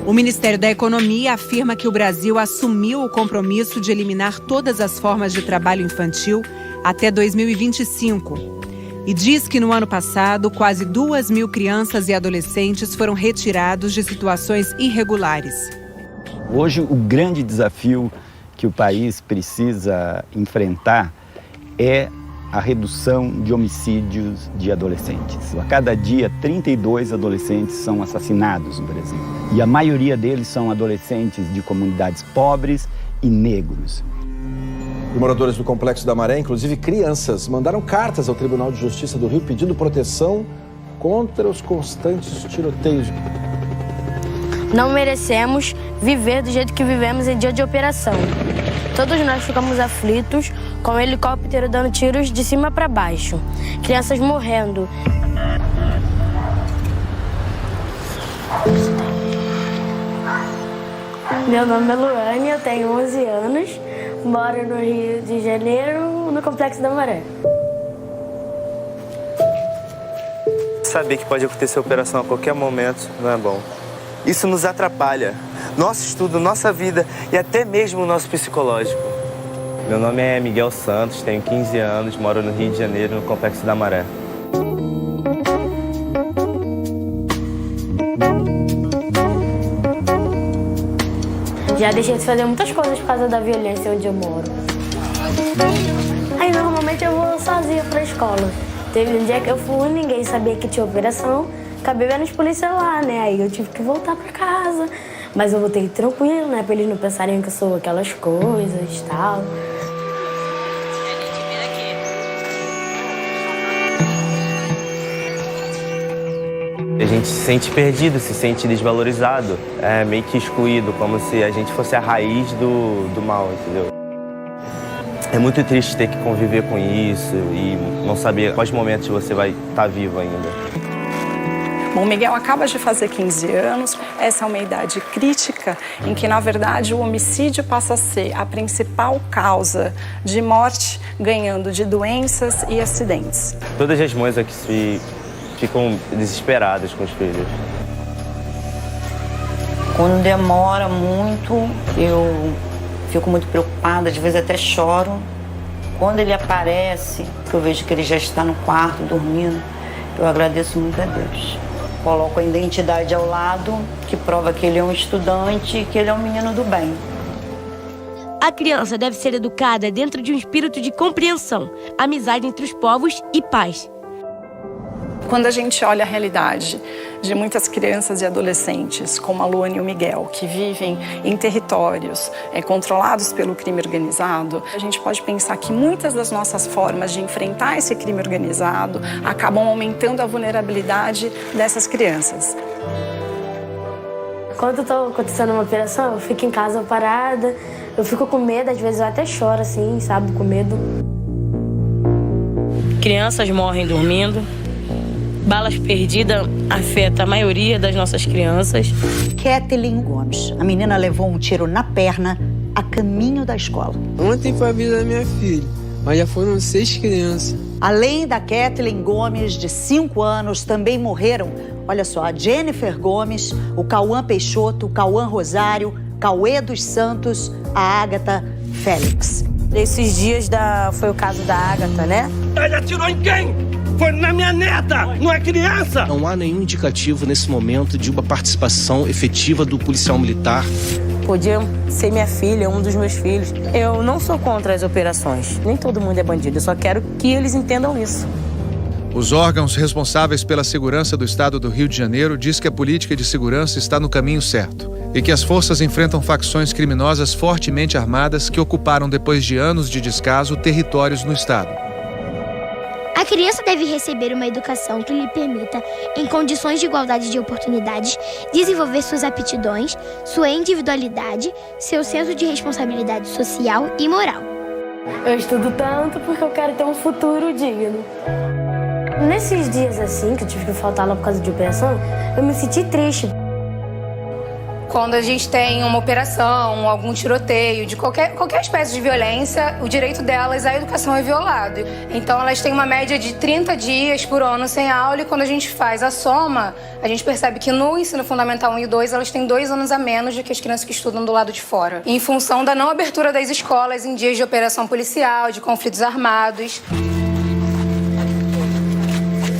O Ministério da Economia afirma que o Brasil assumiu o compromisso de eliminar todas as formas de trabalho infantil até 2025. e diz que no ano passado, quase 2.000 crianças e adolescentes foram retirados de situações irregulares. Hoje, o grande desafio que o país precisa enfrentar é a redução de homicídios de adolescentes. A cada dia, 32 adolescentes são assassinados no Brasil. E a maioria deles são adolescentes de comunidades pobres e negros. E moradores do Complexo da Maré, inclusive crianças, mandaram cartas ao Tribunal de Justiça do Rio pedindo proteção contra os constantes tiroteios. Não merecemos viver do jeito que vivemos em dia de operação. Todos nós ficamos aflitos com o helicóptero dando tiros de cima para baixo. Crianças morrendo. Meu nome é Luane, eu tenho 11 anos, moro no Rio de Janeiro, no Complexo da Maré. Saber que pode acontecer a operação a qualquer momento não é bom. Isso nos atrapalha, nosso estudo, nossa vida e até mesmo o nosso psicológico. Meu nome é Miguel Santos, tenho 15 anos, moro no Rio de Janeiro, no Complexo da Maré. Já deixei de fazer muitas coisas por causa da violência onde eu moro. Aí normalmente eu vou sozinha pra escola. Teve um dia que eu fui, ninguém sabia que tinha operação. Acabei vendo os policiais lá, né? Aí eu tive que voltar pra casa. Mas eu voltei tranquilo, né? Pra eles não pensarem que eu sou aquelas coisas e tal. A gente se sente perdido, se sente desvalorizado, meio que excluído, como se a gente fosse a raiz do mal, entendeu? É muito triste ter que conviver com isso e não saber quais momentos você vai estar vivo ainda. Bom, o Miguel acaba de fazer 15 anos, essa é uma idade crítica em que, na verdade, o homicídio passa a ser a principal causa de morte, ganhando de doenças e acidentes. Todas as mães aqui ficam desesperadas com os filhos. Quando demora muito, eu fico muito preocupada, às vezes até choro. Quando ele aparece, que eu vejo que ele já está no quarto dormindo, eu agradeço muito a Deus. Coloco a identidade ao lado, que prova que ele é um estudante, que ele é um menino do bem. A criança deve ser educada dentro de um espírito de compreensão, amizade entre os povos e paz. Quando a gente olha a realidade de muitas crianças e adolescentes, como a Luane e o Miguel, que vivem em territórios controlados pelo crime organizado, a gente pode pensar que muitas das nossas formas de enfrentar esse crime organizado acabam aumentando a vulnerabilidade dessas crianças. Quando eu tô acontecendo uma operação, eu fico em casa parada, eu fico com medo, às vezes eu até choro assim, sabe, com medo. Crianças morrem dormindo. Balas perdidas afeta a maioria das nossas crianças. Kathleen Gomes. A menina levou um tiro na perna a caminho da escola. Ontem foi a vida da minha filha, mas já foram 6 crianças. Além da Kathleen Gomes, de 5 anos, também morreram, olha só, a Jennifer Gomes, o Cauã Peixoto, o Cauã Rosário, Cauê dos Santos, a Ágata Félix. Esses dias foi o caso da Ágata, né? Ele atirou em quem? Foi na minha neta, não é criança! Não há nenhum indicativo nesse momento de uma participação efetiva do policial militar. Podia ser minha filha, um dos meus filhos. Eu não sou contra as operações. Nem todo mundo é bandido, eu só quero que eles entendam isso. Os órgãos responsáveis pela segurança do estado do Rio de Janeiro diz que a política de segurança está no caminho certo e que as forças enfrentam facções criminosas fortemente armadas que ocuparam, depois de anos de descaso, territórios no estado. A criança deve receber uma educação que lhe permita, em condições de igualdade de oportunidades, desenvolver suas aptidões, sua individualidade, seu senso de responsabilidade social e moral. Eu estudo tanto porque eu quero ter um futuro digno. Nesses dias assim, que eu tive que faltar lá por causa de operação, eu me senti triste. Quando a gente tem uma operação, algum tiroteio, de qualquer espécie de violência, o direito delas à educação é violado. Então elas têm uma média de 30 dias por ano sem aula e quando a gente faz a soma, a gente percebe que no ensino fundamental 1 e 2 elas têm 2 anos a menos do que as crianças que estudam do lado de fora. Em função da não abertura das escolas em dias de operação policial, de conflitos armados.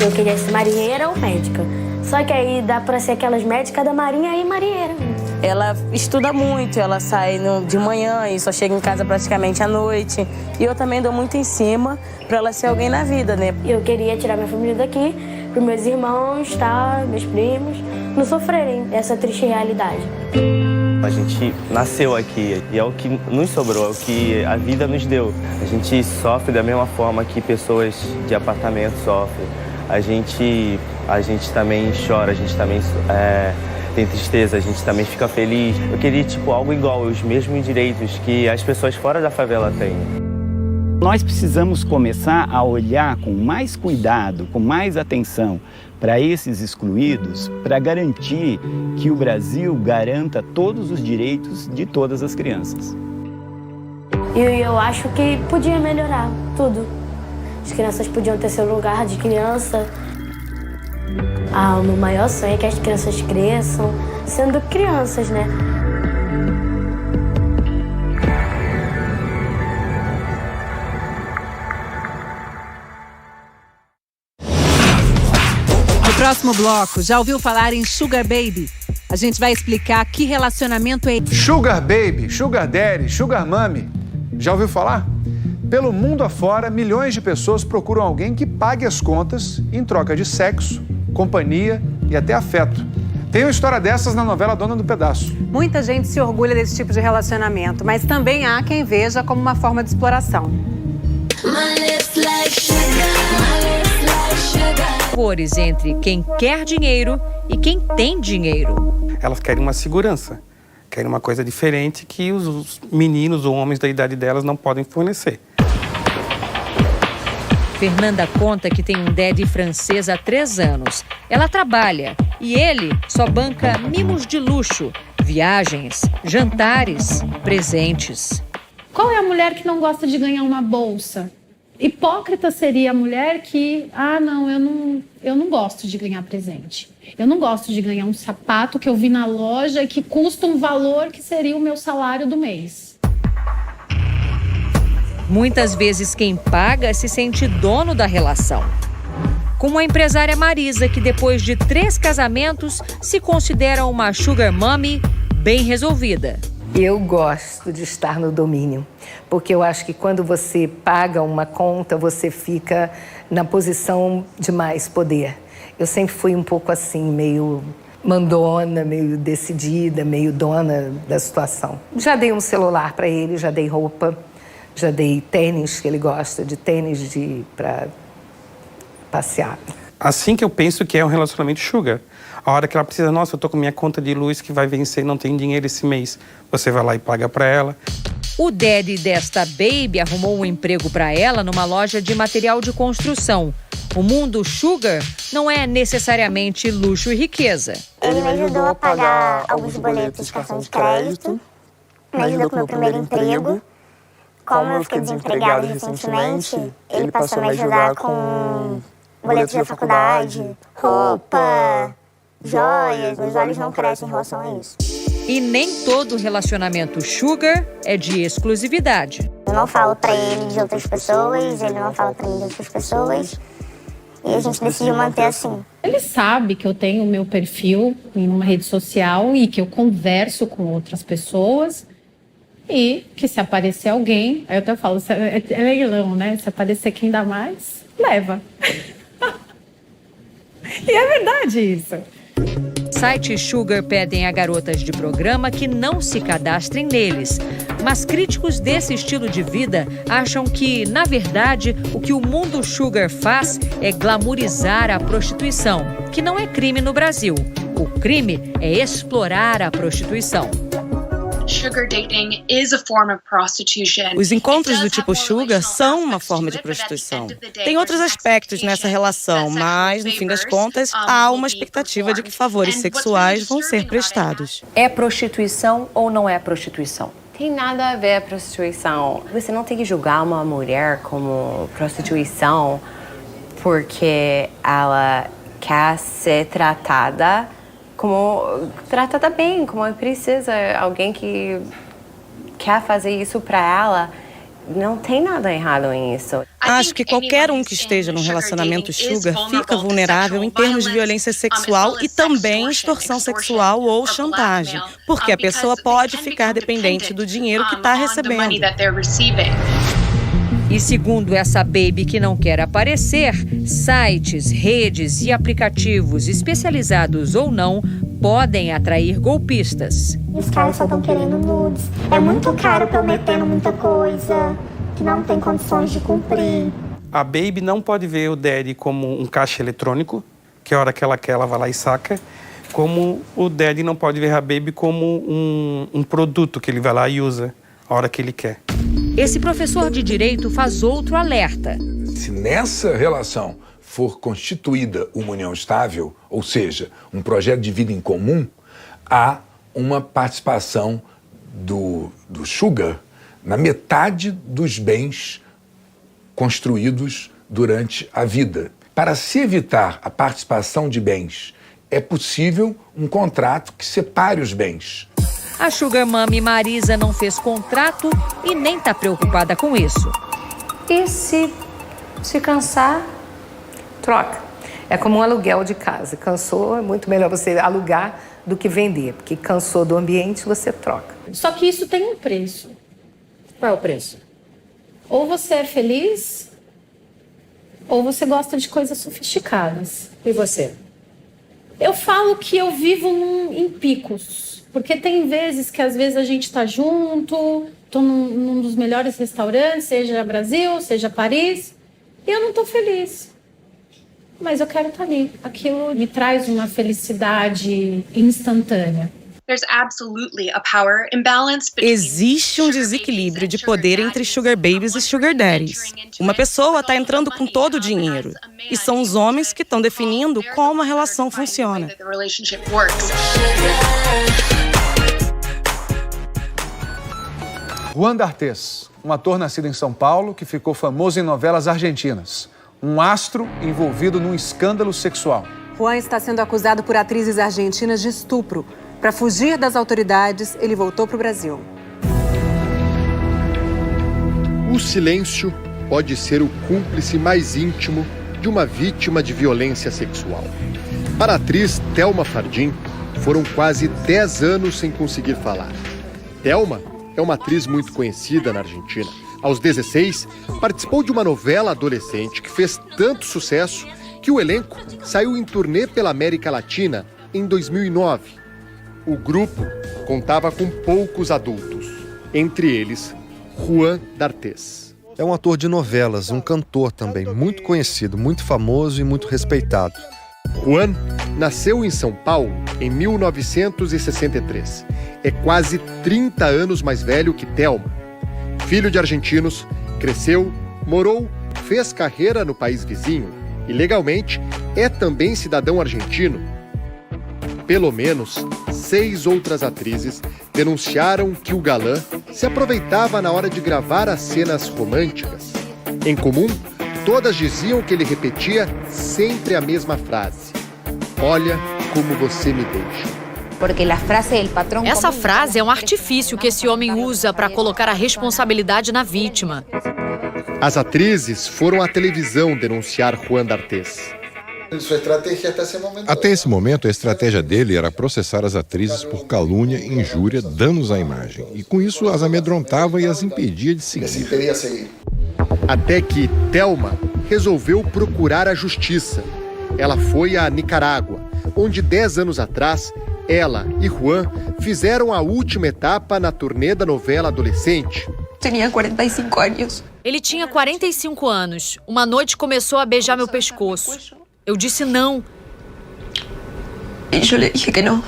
Eu queria ser marinheira ou médica. Só que aí dá pra ser aquelas médicas da marinha e marinheira. Ela estuda muito, ela sai de manhã e só chega em casa praticamente à noite. E eu também dou muito em cima pra ela ser alguém na vida, né? Eu queria tirar minha família daqui, pros meus irmãos, tá? Meus primos, não sofrerem essa triste realidade. A gente nasceu aqui e é o que nos sobrou, é o que a vida nos deu. A gente sofre da mesma forma que pessoas de apartamento sofrem. A gente também chora, a gente também tem tristeza, a gente também fica feliz. Eu queria, algo igual, os mesmos direitos que as pessoas fora da favela têm. Nós precisamos começar a olhar com mais cuidado, com mais atenção para esses excluídos, para garantir que o Brasil garanta todos os direitos de todas as crianças. E eu acho que podia melhorar tudo. As crianças podiam ter seu lugar de criança. O meu maior sonho é que as crianças cresçam sendo crianças, né? No próximo bloco, já ouviu falar em Sugar Baby? A gente vai explicar que relacionamento é esse. Sugar Baby, Sugar Daddy, Sugar Mommy. Já ouviu falar? Pelo mundo afora, milhões de pessoas procuram alguém que pague as contas em troca de sexo, companhia e até afeto. Tem uma história dessas na novela Dona do Pedaço. Muita gente se orgulha desse tipo de relacionamento, mas também há quem veja como uma forma de exploração. Cores entre quem quer dinheiro e quem tem dinheiro. Elas querem uma segurança, querem uma coisa diferente que os meninos ou homens da idade delas não podem fornecer. Fernanda conta que tem um daddy francês há 3 anos. Ela trabalha e ele só banca mimos de luxo, viagens, jantares, presentes. Qual é a mulher que não gosta de ganhar uma bolsa? Hipócrita seria a mulher que, eu não gosto de ganhar presente. Eu não gosto de ganhar um sapato que eu vi na loja e que custa um valor que seria o meu salário do mês. Muitas vezes quem paga se sente dono da relação. Como a empresária Marisa, que depois de 3 casamentos se considera uma sugar mommy bem resolvida. Eu gosto de estar no domínio, porque eu acho que quando você paga uma conta, você fica na posição de mais poder. Eu sempre fui um pouco assim, meio mandona, meio decidida, meio dona da situação. Já dei um celular para ele, já dei roupa, já dei tênis, que ele gosta de tênis para passear. Assim que eu penso que é um relacionamento sugar. A hora que ela precisa, nossa, eu tô com minha conta de luz que vai vencer, não tem dinheiro esse mês. Você vai lá e paga para ela. O daddy desta baby arrumou um emprego para ela numa loja de material de construção. O mundo sugar não é necessariamente luxo e riqueza. Ele me ajudou a pagar alguns boletos de cartão de crédito, me ajudou com o meu primeiro emprego. Como eu fiquei desempregada recentemente, ele passou a me ajudar com boletos da faculdade, roupa, joias. Meus olhos não crescem em relação a isso. E nem todo relacionamento sugar é de exclusividade. Eu não falo pra ele de outras pessoas, ele não fala pra mim de outras pessoas. E a gente decidiu manter assim. Ele sabe que eu tenho o meu perfil em uma rede social e que eu converso com outras pessoas. E que se aparecer alguém, aí eu até falo, é leilão, né? Se aparecer quem dá mais, leva. E é verdade isso. Sites sugar pedem a garotas de programa que não se cadastrem neles. Mas críticos desse estilo de vida acham que, na verdade, o que o mundo sugar faz é glamourizar a prostituição, que não é crime no Brasil. O crime é explorar a prostituição. Os encontros do tipo sugar são uma forma de prostituição. Tem outros aspectos nessa relação, mas, no fim das contas, há uma expectativa de que favores sexuais vão ser prestados. É prostituição ou não é prostituição? Tem nada a ver a prostituição. Você não tem que julgar uma mulher como prostituição porque ela quer ser tratada bem, como uma princesa, alguém que quer fazer isso para ela Não tem nada errado nisso. Acho que qualquer um que esteja num relacionamento sugar fica vulnerável em termos de violência sexual e também extorsão sexual ou chantagem, porque a pessoa pode ficar dependente do dinheiro que está recebendo. E segundo essa baby que não quer aparecer, sites, redes e aplicativos especializados ou não podem atrair golpistas. Os caras só estão querendo nudes. É muito caro prometendo muita coisa que não tem condições de cumprir. A baby não pode ver o daddy como um caixa eletrônico, que a hora que ela quer, ela vai lá e saca. Como o daddy não pode ver a baby como um produto que ele vai lá e usa a hora que ele quer. Esse professor de direito faz outro alerta. Se nessa relação for constituída uma união estável, ou seja, um projeto de vida em comum, há uma participação do sugar na metade dos bens construídos durante a vida. Para se evitar a participação de bens, é possível um contrato que separe os bens. A Sugar Mami Marisa não fez contrato e nem está preocupada com isso. E se cansar, troca. É como um aluguel de casa. Cansou, é muito melhor você alugar do que vender, porque cansou do ambiente, você troca. Só que isso tem um preço. Qual é o preço? Ou você é feliz, ou você gosta de coisas sofisticadas. E você? Eu falo que eu vivo em picos. Porque tem vezes que às vezes a gente tá junto, tô num dos melhores restaurantes, seja Brasil, seja Paris, e eu não tô feliz. Mas eu quero estar ali. Aquilo me traz uma felicidade instantânea. Existe um desequilíbrio de poder entre sugar babies e sugar daddies. Uma pessoa está entrando com todo o dinheiro. E são os homens que estão definindo como a relação funciona. Juan D'Artés, um ator nascido em São Paulo que ficou famoso em novelas argentinas. Um astro envolvido num escândalo sexual. Juan está sendo acusado por atrizes argentinas de estupro. Para fugir das autoridades, ele voltou para o Brasil. O silêncio pode ser o cúmplice mais íntimo de uma vítima de violência sexual. Para a atriz Thelma Fardin, foram quase 10 anos sem conseguir falar. Thelma é uma atriz muito conhecida na Argentina. Aos 16, participou de uma novela adolescente que fez tanto sucesso que o elenco saiu em turnê pela América Latina em 2009. O grupo contava com poucos adultos, entre eles Juan D'Artés. É um ator de novelas, um cantor também, muito conhecido, muito famoso e muito respeitado. Juan nasceu em São Paulo em 1963. É quase 30 anos mais velho que Thelma. Filho de argentinos, cresceu, morou, fez carreira no país vizinho e, legalmente, é também cidadão argentino. Pelo menos 6 outras atrizes denunciaram que o galã se aproveitava na hora de gravar as cenas românticas. Em comum, todas diziam que ele repetia sempre a mesma frase: "Olha como você me deixa." Essa frase é um artifício que esse homem usa para colocar a responsabilidade na vítima. As atrizes foram à televisão denunciar Juan D'Artés. Até esse momento, a estratégia dele era processar as atrizes por calúnia, injúria, danos à imagem. E com isso as amedrontava e as impedia de seguir. Até que Thelma resolveu procurar a justiça. Ela foi a Nicarágua, onde 10 anos atrás, ela e Juan fizeram a última etapa na turnê da novela adolescente. Tinha 45 anos. Ele tinha 45 anos. Uma noite começou a beijar meu pescoço. Eu disse não. Eu lhe disse que não.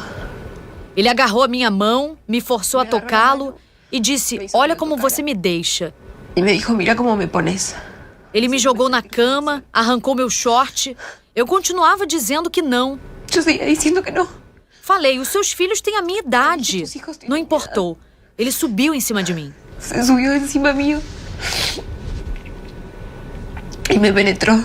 Ele agarrou a minha mão, me forçou a tocá-lo e disse: "Olha como você me deixa." E me disse: "Mira como me pones." Ele me jogou na cama, arrancou meu short. Eu continuava dizendo que não. Eu seguia dizendo que não. Falei: "Os seus filhos têm a minha idade." Não importou. Ele subiu em cima de mim. Se subiu em cima mío. E me penetrou.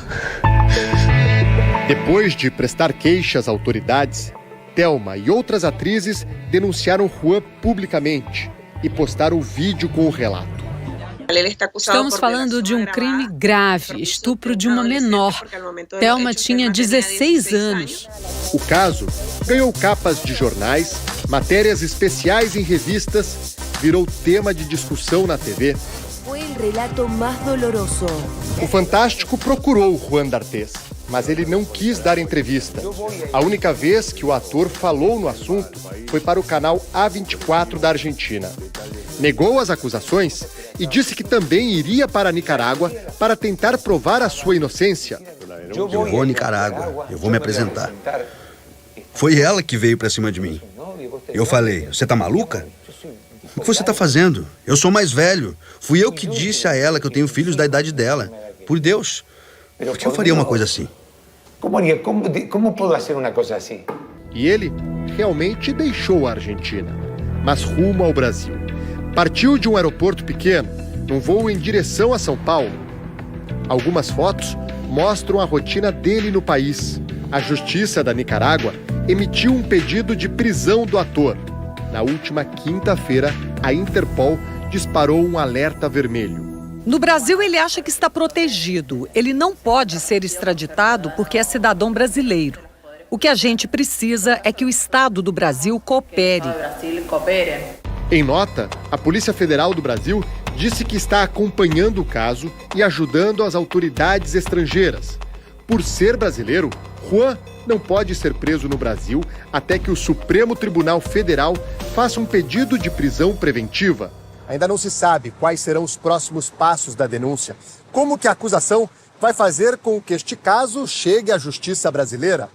Depois de prestar queixas às autoridades, Thelma e outras atrizes denunciaram Juan publicamente e postaram o vídeo com o relato. Estamos falando de um crime grave, estupro de uma menor. Thelma tinha 16 anos. O caso ganhou capas de jornais, matérias especiais em revistas, virou tema de discussão na TV. Foi o relato mais doloroso. O Fantástico procurou Juan D'Artés, mas ele não quis dar entrevista. A única vez que o ator falou no assunto foi para o canal A24 da Argentina. Negou as acusações e disse que também iria para a Nicarágua para tentar provar a sua inocência. Eu vou a Nicarágua, eu vou me apresentar. Foi ela que veio para cima de mim. Eu falei, você tá maluca? O que você tá fazendo? Eu sou mais velho. Fui eu que disse a ela que eu tenho filhos da idade dela. Por Deus, por que eu faria uma coisa assim? Como posso fazer uma coisa assim? E ele realmente deixou a Argentina, mas rumo ao Brasil. Partiu de um aeroporto pequeno, num voo em direção a São Paulo. Algumas fotos mostram a rotina dele no país. A Justiça da Nicarágua emitiu um pedido de prisão do ator. Na última quinta-feira, a Interpol disparou um alerta vermelho. No Brasil, ele acha que está protegido. Ele não pode ser extraditado porque é cidadão brasileiro. O que a gente precisa é que o Estado do Brasil coopere. Em nota, a Polícia Federal do Brasil disse que está acompanhando o caso e ajudando as autoridades estrangeiras. Por ser brasileiro, Juan não pode ser preso no Brasil até que o Supremo Tribunal Federal faça um pedido de prisão preventiva. Ainda não se sabe quais serão os próximos passos da denúncia. Como que a acusação vai fazer com que este caso chegue à justiça brasileira?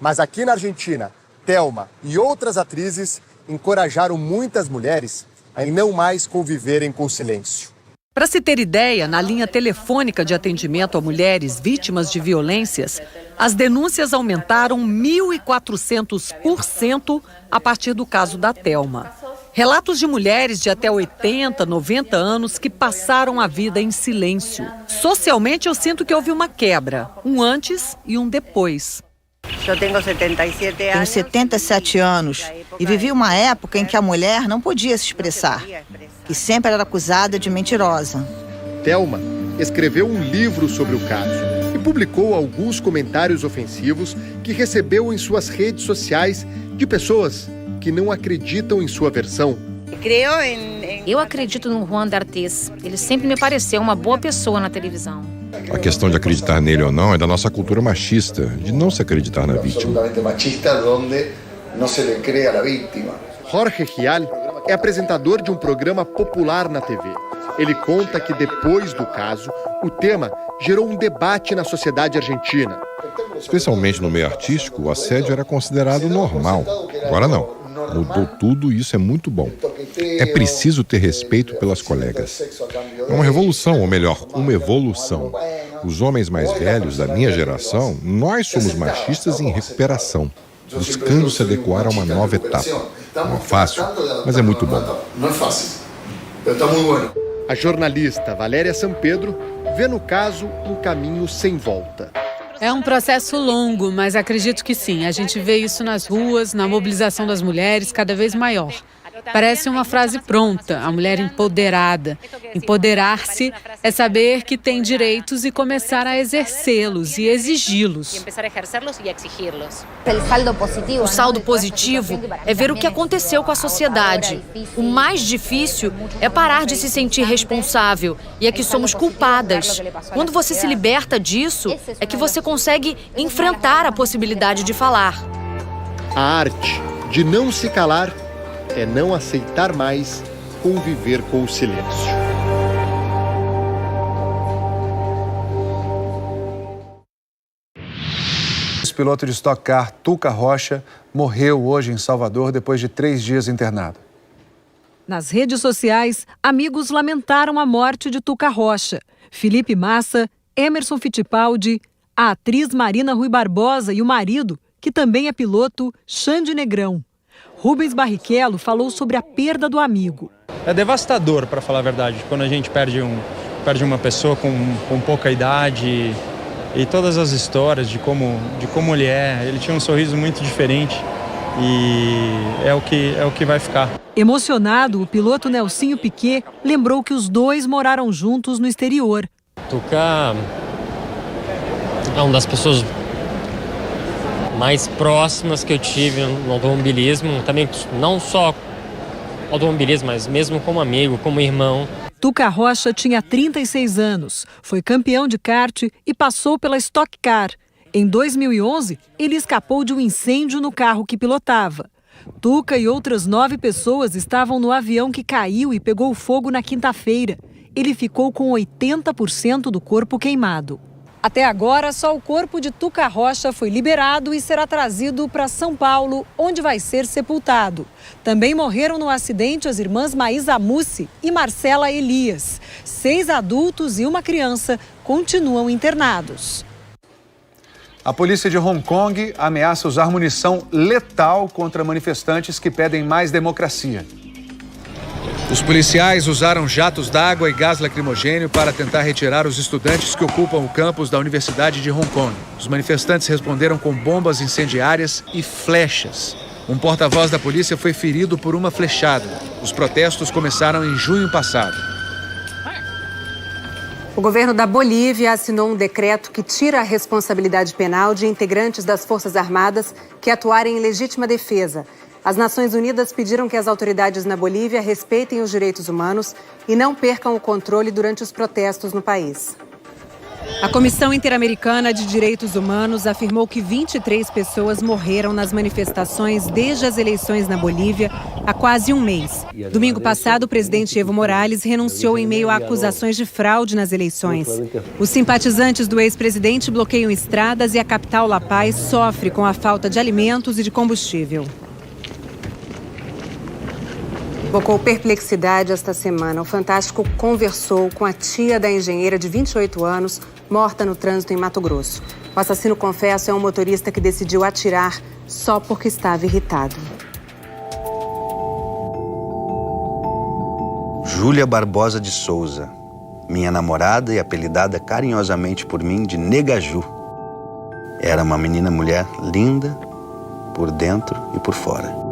Mas aqui na Argentina, Thelma e outras atrizes encorajaram muitas mulheres a não mais conviverem com o silêncio. Para se ter ideia, na linha telefônica de atendimento a mulheres vítimas de violências, as denúncias aumentaram 1.400% a partir do caso da Thelma. Relatos de mulheres de até 80, 90 anos que passaram a vida em silêncio. Socialmente, eu sinto que houve uma quebra, um antes e um depois. Tenho 77 anos e vivi uma época em que a mulher não podia se expressar e sempre era acusada de mentirosa. Thelma escreveu um livro sobre o caso e publicou alguns comentários ofensivos que recebeu em suas redes sociais de pessoas que não acreditam em sua versão. Eu acredito no Juan D'Artés. Ele sempre me pareceu uma boa pessoa na televisão. A questão de acreditar nele ou não é da nossa cultura machista, de não se acreditar na vítima. Absolutamente machista, onde não se lhe crê a vítima. Jorge Rial é apresentador de um programa popular na TV. Ele conta que depois do caso, o tema gerou um debate na sociedade argentina. Especialmente no meio artístico, o assédio era considerado normal. Agora não. Mudou tudo e isso é muito bom. É preciso ter respeito pelas colegas. É uma revolução, ou melhor, uma evolução. Os homens mais velhos da minha geração, nós somos machistas em recuperação, buscando se adequar a uma nova etapa. Não é fácil, mas é muito bom. Não é fácil, mas está muito bom. A jornalista Valéria Sampedro vê no caso um caminho sem volta. É um processo longo, mas acredito que sim. A gente vê isso nas ruas, na mobilização das mulheres cada vez maior. Parece uma frase pronta, a mulher empoderada. Empoderar-se é saber que tem direitos e começar a exercê-los e exigi-los. O saldo positivo é ver o que aconteceu com a sociedade. O mais difícil é parar de se sentir responsável e é que somos culpadas. Quando você se liberta disso, é que você consegue enfrentar a possibilidade de falar. A arte de não se calar é não aceitar mais conviver com o silêncio. O piloto de Stock Car, Tuca Rocha, morreu hoje em Salvador depois de 3 dias internado. Nas redes sociais, amigos lamentaram a morte de Tuca Rocha. Felipe Massa, Emerson Fittipaldi, a atriz Marina Rui Barbosa e o marido, que também é piloto, Xande Negrão. Rubens Barrichello falou sobre a perda do amigo. É devastador, para falar a verdade, quando a gente perde uma pessoa com pouca idade e todas as histórias de como ele é. Ele tinha um sorriso muito diferente e é o que vai ficar. Emocionado, o piloto Nelsinho Piquet lembrou que os dois moraram juntos no exterior. Tuca é uma das pessoas mais próximas que eu tive no automobilismo, também não só automobilismo, mas mesmo como amigo, como irmão. Tuca Rocha tinha 36 anos, foi campeão de kart e passou pela Stock Car. Em 2011, ele escapou de um incêndio no carro que pilotava. Tuca e outras 9 pessoas estavam no avião que caiu e pegou fogo na quinta-feira. Ele ficou com 80% do corpo queimado. Até agora, só o corpo de Tuca Rocha foi liberado e será trazido para São Paulo, onde vai ser sepultado. Também morreram no acidente as irmãs Maísa Mussi e Marcela Elias. 6 adultos e uma criança continuam internados. A polícia de Hong Kong ameaça usar munição letal contra manifestantes que pedem mais democracia. Os policiais usaram jatos d'água e gás lacrimogênio para tentar retirar os estudantes que ocupam o campus da Universidade de Hong Kong. Os manifestantes responderam com bombas incendiárias e flechas. Um porta-voz da polícia foi ferido por uma flechada. Os protestos começaram em junho passado. O governo da Bolívia assinou um decreto que tira a responsabilidade penal de integrantes das Forças Armadas que atuarem em legítima defesa. As Nações Unidas pediram que as autoridades na Bolívia respeitem os direitos humanos e não percam o controle durante os protestos no país. A Comissão Interamericana de Direitos Humanos afirmou que 23 pessoas morreram nas manifestações desde as eleições na Bolívia há quase um mês. Domingo passado, o presidente Evo Morales renunciou em meio a acusações de fraude nas eleições. Os simpatizantes do ex-presidente bloqueiam estradas e a capital La Paz sofre com a falta de alimentos e de combustível. Provocou perplexidade esta semana. O Fantástico conversou com a tia da engenheira de 28 anos, morta no trânsito em Mato Grosso. O assassino, confesso, é um motorista que decidiu atirar só porque estava irritado. Júlia Barbosa de Souza, minha namorada e apelidada carinhosamente por mim de Negaju. Era uma menina mulher linda, por dentro e por fora.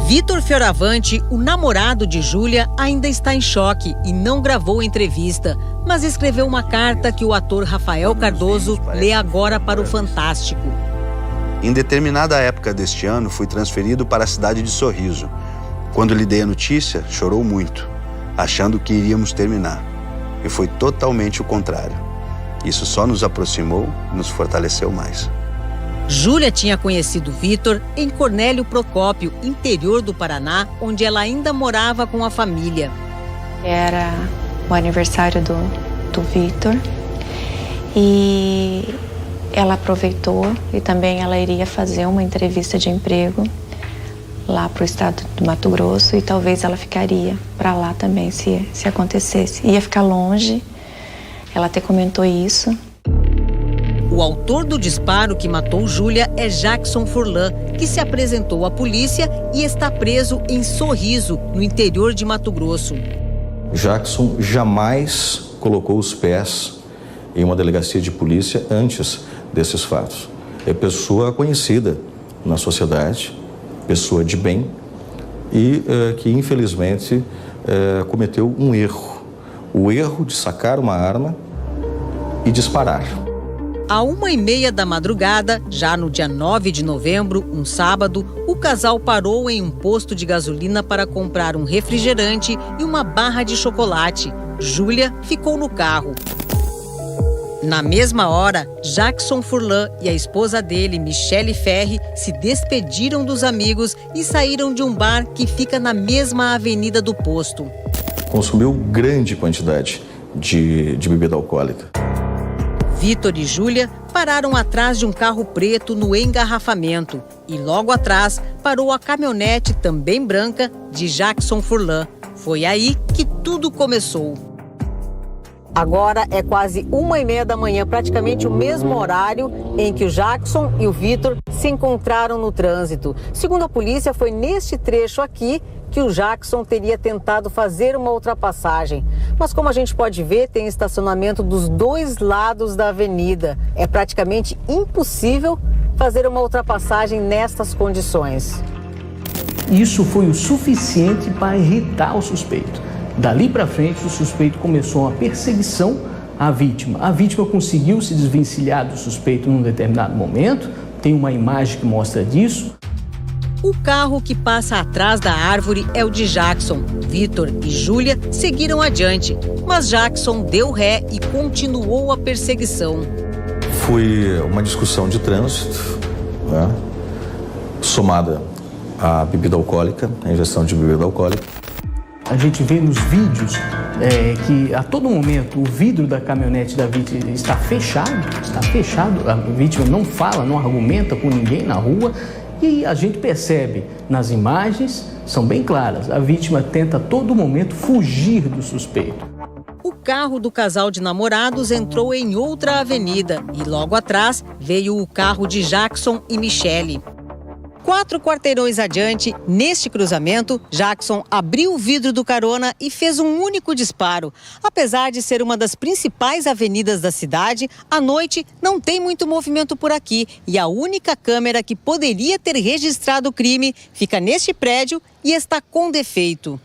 Vitor Fioravante, o namorado de Júlia, ainda está em choque e não gravou entrevista, mas escreveu uma carta que o ator Rafael Cardoso lê agora para o Fantástico. Em determinada época deste ano, fui transferido para a cidade de Sorriso. Quando lhe dei a notícia, chorou muito, achando que iríamos terminar. E foi totalmente o contrário. Isso só nos aproximou e nos fortaleceu mais. Júlia tinha conhecido Vitor em Cornélio Procópio, interior do Paraná, onde ela ainda morava com a família. Era o aniversário do Vitor e ela aproveitou e também ela iria fazer uma entrevista de emprego lá para o estado do Mato Grosso e talvez ela ficaria para lá também se acontecesse. Ia ficar longe, ela até comentou isso. O autor do disparo que matou Júlia é Jackson Furlan, que se apresentou à polícia e está preso em Sorriso, no interior de Mato Grosso. Jackson jamais colocou os pés em uma delegacia de polícia antes desses fatos. É pessoa conhecida na sociedade, pessoa de bem e que infelizmente cometeu um erro. O erro de sacar uma arma e disparar. À 1h30 da madrugada, já no dia 9 de novembro, um sábado, o casal parou em um posto de gasolina para comprar um refrigerante e uma barra de chocolate. Júlia ficou no carro. Na mesma hora, Jackson Furlan e a esposa dele, Michele Ferri, se despediram dos amigos e saíram de um bar que fica na mesma avenida do posto. Consumiu grande quantidade de bebida alcoólica. Vitor e Júlia pararam atrás de um carro preto no engarrafamento e logo atrás parou a caminhonete também branca de Jackson Furlan. Foi aí que tudo começou. Agora é quase 1h30 da manhã, praticamente o mesmo horário em que o Jackson e o Vitor se encontraram no trânsito. Segundo a polícia, foi neste trecho aqui que o Jackson teria tentado fazer uma ultrapassagem. Mas como a gente pode ver, tem estacionamento dos dois lados da avenida. É praticamente impossível fazer uma ultrapassagem nestas condições. Isso foi o suficiente para irritar o suspeito. Dali para frente, o suspeito começou uma perseguição à vítima. A vítima conseguiu se desvencilhar do suspeito num determinado momento. Tem uma imagem que mostra disso. O carro que passa atrás da árvore é o de Jackson. Vitor e Júlia seguiram adiante, mas Jackson deu ré e continuou a perseguição. Foi uma discussão de trânsito, né, somada à bebida alcoólica, à ingestão de bebida alcoólica. A gente vê nos vídeos que a todo momento o vidro da caminhonete da vítima está fechado, a vítima não fala, não argumenta com ninguém na rua e a gente percebe nas imagens, são bem claras, a vítima tenta a todo momento fugir do suspeito. O carro do casal de namorados entrou em outra avenida e logo atrás veio o carro de Jackson e Michele. 4 quarteirões adiante, neste cruzamento, Jackson abriu o vidro do carona e fez um único disparo. Apesar de ser uma das principais avenidas da cidade, à noite não tem muito movimento por aqui e a única câmera que poderia ter registrado o crime fica neste prédio e está com defeito.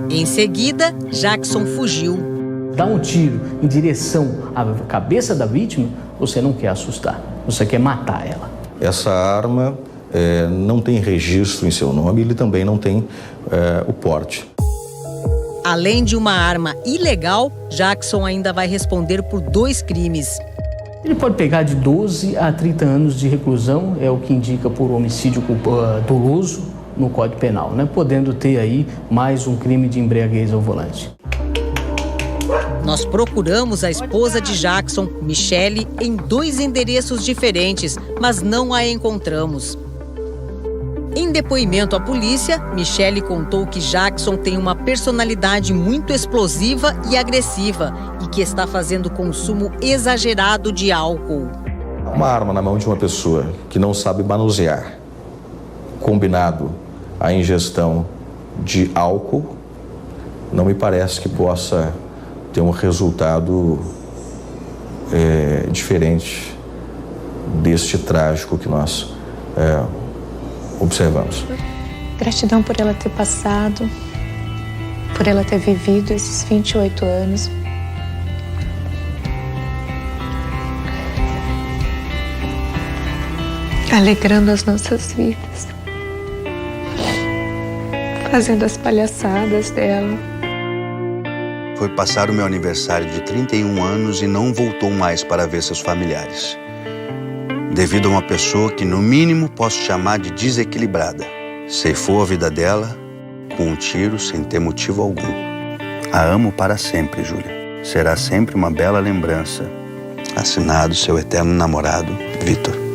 Em seguida, Jackson fugiu. Dá um tiro em direção à cabeça da vítima, você não quer assustar, você quer matar ela. Essa arma não tem registro em seu nome, ele também não tem o porte. Além de uma arma ilegal, Jackson ainda vai responder por 2 crimes. Ele pode pegar de 12 a 30 anos de reclusão, é o que indica por homicídio doloso no Código Penal, né? Podendo ter aí mais um crime de embriaguez ao volante. Nós procuramos a esposa de Jackson, Michele, em 2 endereços diferentes, mas não a encontramos. Em depoimento à polícia, Michele contou que Jackson tem uma personalidade muito explosiva e agressiva e que está fazendo consumo exagerado de álcool. Uma arma na mão de uma pessoa que não sabe manusear, combinado à ingestão de álcool, não me parece que possa ter um resultado diferente deste trágico que nós observamos. Gratidão por ela ter passado, por ela ter vivido esses 28 anos. Alegrando as nossas vidas, fazendo as palhaçadas dela. Foi passar o meu aniversário de 31 anos e não voltou mais para ver seus familiares. Devido a uma pessoa que, no mínimo, posso chamar de desequilibrada. Ceifou a vida dela com um tiro sem ter motivo algum. A amo para sempre, Júlia. Será sempre uma bela lembrança. Assinado seu eterno namorado, Vitor.